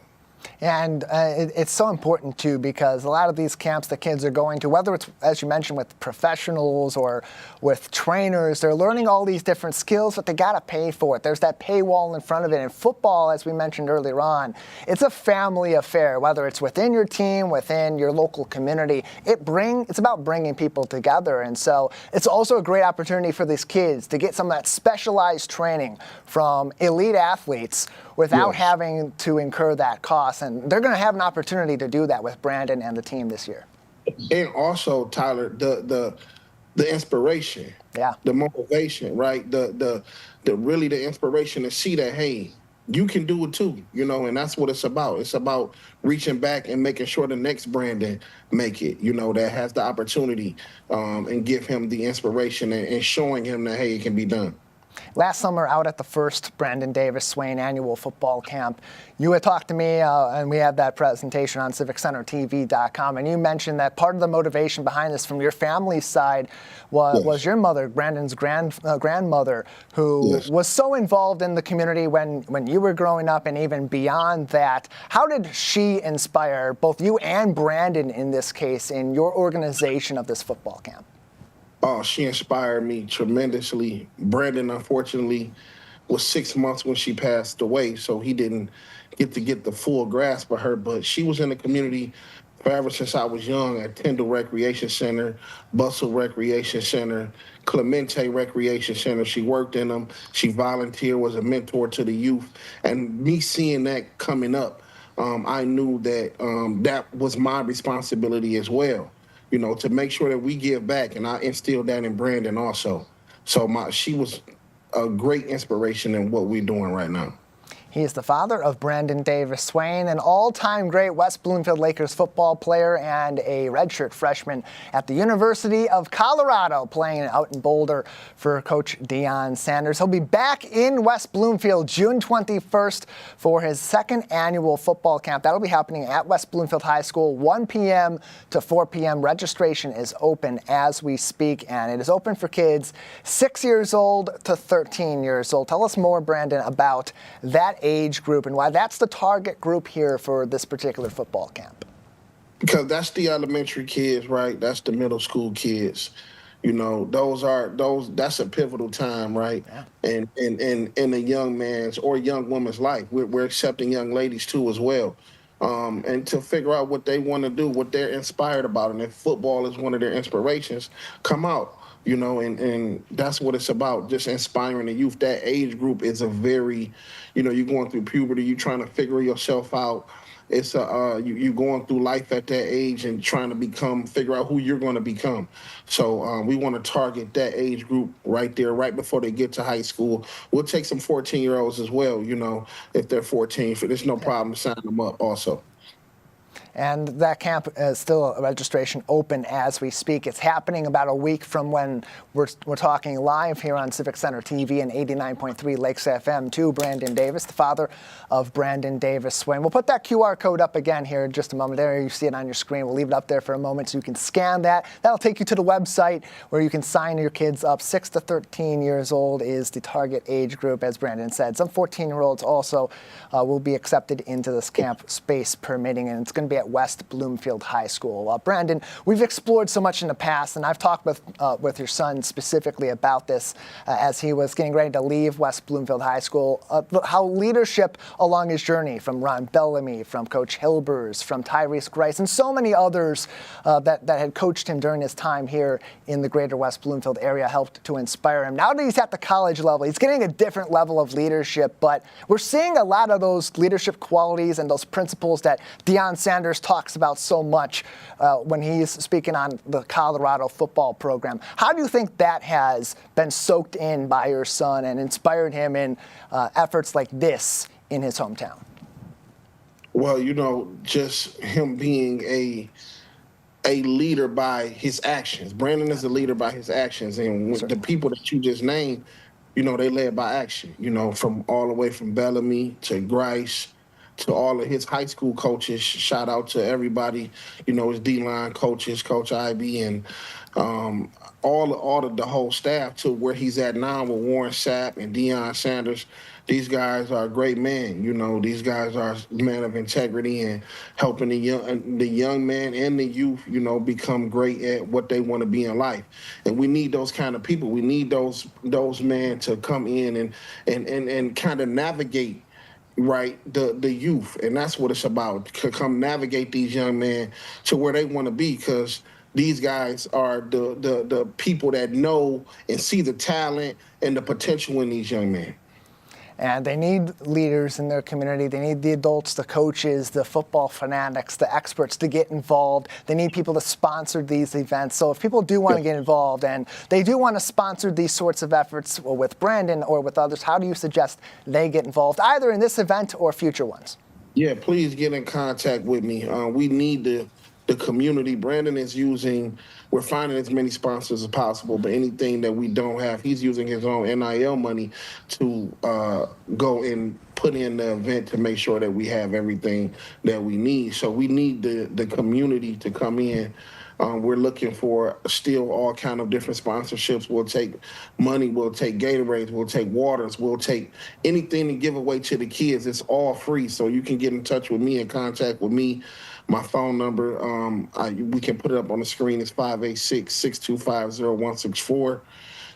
And it's so important, too, because a lot of these camps that kids are going to, whether it's, as you mentioned, with professionals or with trainers, they're learning all these different skills, but they got to pay for it. There's that paywall in front of it. And football, as we mentioned earlier on, it's a family affair, whether it's within your team, within your local community. It's about bringing people together. And so it's also a great opportunity for these kids to get some of that specialized training from elite athletes without having to incur that cost. And they're going to have an opportunity to do that with Brandon and the team this year. And also, Tyler, the inspiration, the motivation, right? The inspiration to see that, hey, you can do it too, you know, and that's what it's about. It's about reaching back and making sure the next Brandon make it, you know, that has the opportunity, and give him the inspiration and showing him that, hey, it can be done. Last summer, out at the first Brandon Davis Swain annual football camp, you had talked to me, and we had that presentation on CivicCenterTV.com, and you mentioned that part of the motivation behind this from your family's side was your mother, Brandon's grandmother, who was so involved in the community when you were growing up and even beyond that. How did she inspire both you and Brandon, in this case, in your organization of this football camp? Oh, she inspired me tremendously. Brandon, unfortunately, was 6 months when she passed away, so he didn't get the full grasp of her. But she was in the community forever since I was young, at Tyndall Recreation Center, Bustle Recreation Center, Clemente Recreation Center. She worked in them. She volunteered, was a mentor to the youth. And me seeing that coming up, I knew that that was my responsibility as well. You know, to make sure that we give back, and I instilled that in Brandon also. So she was a great inspiration in what we're doing right now. He is the father of Brandon Davis Swain, an all-time great West Bloomfield Lakers football player and a redshirt freshman at the University of Colorado, playing out in Boulder for Coach Deion Sanders. He'll be back in West Bloomfield June 21st for his second annual football camp. That'll be happening at West Bloomfield High School, 1 p.m. to 4 p.m. Registration is open as we speak, and it is open for kids 6 years old to 13 years old. Tell us more, Brandon, about that age group and why that's the target group here for this particular football camp. Because that's the elementary kids, right? That's the middle school kids. You know, that's a pivotal time, right? Yeah. In a young man's or young woman's life. We're accepting young ladies too as well. And to figure out what they want to do, what they're inspired about. And if football is one of their inspirations, come out. You know, and that's what it's about, just inspiring the youth. That age group is a very, you know, you're going through puberty, you're trying to figure yourself out. It's you going through life at that age and trying to figure out who you're going to become. So we want to target that age group right there, right before they get to high school. We'll take some 14-year-olds as well, you know, if they're 14. There's no problem signing them up also. And that camp is still registration open as we speak. It's happening about a week from when we're talking live here on Civic Center TV and 89.3 Lakes FM to Brandon Davis, the father of Brandon Davis Swain. We'll put that QR code up again here in just a moment. There, you see it on your screen. We'll leave it up there for a moment so you can scan that. That'll take you to the website where you can sign your kids up. 6 to 13 years old is the target age group, as Brandon said. Some 14-year-olds also will be accepted into this camp, space permitting, and it's going to be at West Bloomfield High School. Brandon, we've explored so much in the past, and I've talked with your son specifically about this as he was getting ready to leave West Bloomfield High School, how leadership along his journey from Ron Bellamy, from Coach Hilbers, from Tyrese Grice, and so many others that had coached him during his time here in the Greater West Bloomfield area helped to inspire him. Now that he's at the college level, he's getting a different level of leadership, but we're seeing a lot of those leadership qualities and those principles that Deion Sanders talks about so much when he's speaking on the Colorado football program. How do you think that has been soaked in by your son and inspired him in efforts like this in his hometown? Well, you know, just him being a leader by his actions. Brandon is a leader by his actions, and the people that you just named, they led by action, from all the way from Bellamy to Grice to all of his high school coaches. Shout out to everybody, his D-line coaches, Coach Ivy, and all of the whole staff to where he's at now with Warren Sapp and Deion Sanders. These guys are great men. These guys are men of integrity and helping the young man and the youth, become great at what they want to be in life. And we need those kind of people. We need those men to come in and kind of navigate, right, the youth. And that's what it's about, to come navigate these young men to where they want to be, because these guys are the people that know and see the talent and the potential in these young men. And they need leaders in their community. They need the adults, the coaches, the football fanatics, the experts to get involved. They need people to sponsor these events. So if people do want to get involved and they do want to sponsor these sorts of efforts with Brandon or with others, how do you suggest they get involved, either in this event or future ones? Yeah, please get in contact with me. We need the community. Brandon is we're finding as many sponsors as possible, but anything that we don't have, he's using his own NIL money to go and put in the event to make sure that we have everything that we need. So we need the community to come in. We're looking for still all kind of different sponsorships. We'll take money, we'll take Gatorades, we'll take waters, we'll take anything to give away to the kids. It's all free, so you can get in touch with me and contact with me. My phone number, we can put it up on the screen. It's 586-625-0164.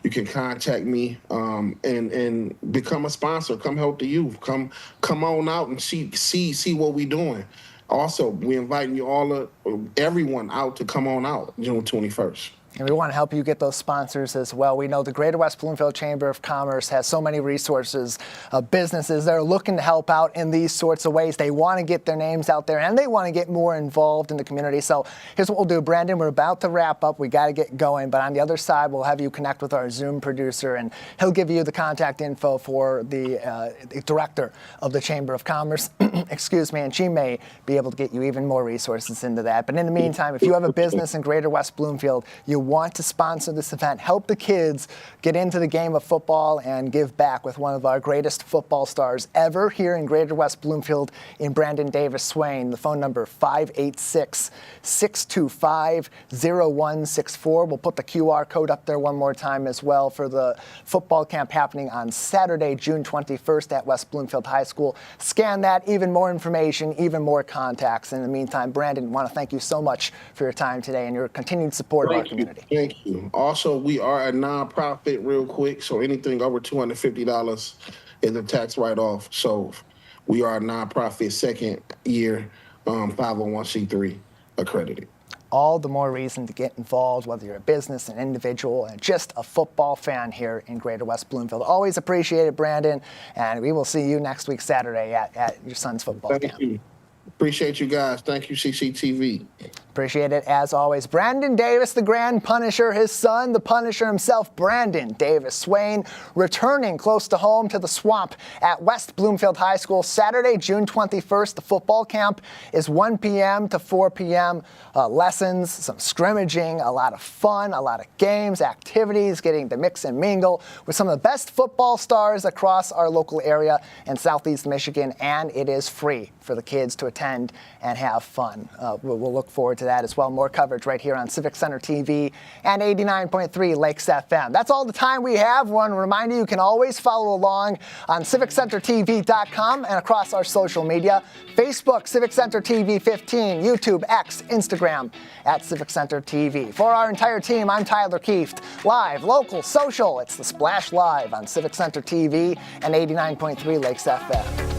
You can contact me and become a sponsor. Come help the youth. Come on out and see what we're doing. Also, we're inviting you everyone out to come on out June 21st. And we want to help you get those sponsors as well. We know the Greater West Bloomfield Chamber of Commerce has so many resources, businesses that are looking to help out in these sorts of ways. They want to get their names out there, and they want to get more involved in the community. So here's what we'll do, Brandon. We're about to wrap up. We got to get going. But on the other side, we'll have you connect with our Zoom producer, and he'll give you the contact info for the director of the Chamber of Commerce, excuse me, and she may be able to get you even more resources into that. But in the meantime, if you have a business in Greater West Bloomfield, you want to sponsor this event, help the kids get into the game of football and give back with one of our greatest football stars ever here in Greater West Bloomfield in Brandon Davis Swain. The phone number 586-625-0164. We'll put the QR code up there one more time as well for the football camp happening on Saturday, June 21st at West Bloomfield High School. Scan that, even more information, even more contacts. In the meantime, Brandon, I want to thank you so much for your time today and your continued support of our community. Thank you. Also, we are a nonprofit real quick, so anything over $250 is a tax write-off. So we are a nonprofit, second year 501c3 accredited. All the more reason to get involved, whether you're a business, an individual, and just a football fan here in Greater West Bloomfield. Always appreciate it, Brandon, and we will see you next week Saturday at your son's football camp. Thank you. Appreciate you guys. Thank you, CCTV. Appreciate it, as always. Brandon Davis, the Grand Punisher, his son, the Punisher himself, Brandon Davis Swain, returning close to home to the Swamp at West Bloomfield High School Saturday, June 21st. The football camp is 1 p.m. to 4 p.m. Lessons, some scrimmaging, a lot of fun, a lot of games, activities, getting to mix and mingle with some of the best football stars across our local area in Southeast Michigan, and it is free for the kids to attend and have fun. We'll look forward to that as well. More coverage right here on Civic Center TV and 89.3 Lakes FM. That's all the time we have. Want to remind you, you can always follow along on CivicCenterTV.com and across our social media. Facebook, Civic Center TV 15, YouTube, X, Instagram at Civic Center TV. For our entire team, I'm Tyler Kieft. Live, local, social, it's the Splash Live on Civic Center TV and 89.3 Lakes FM.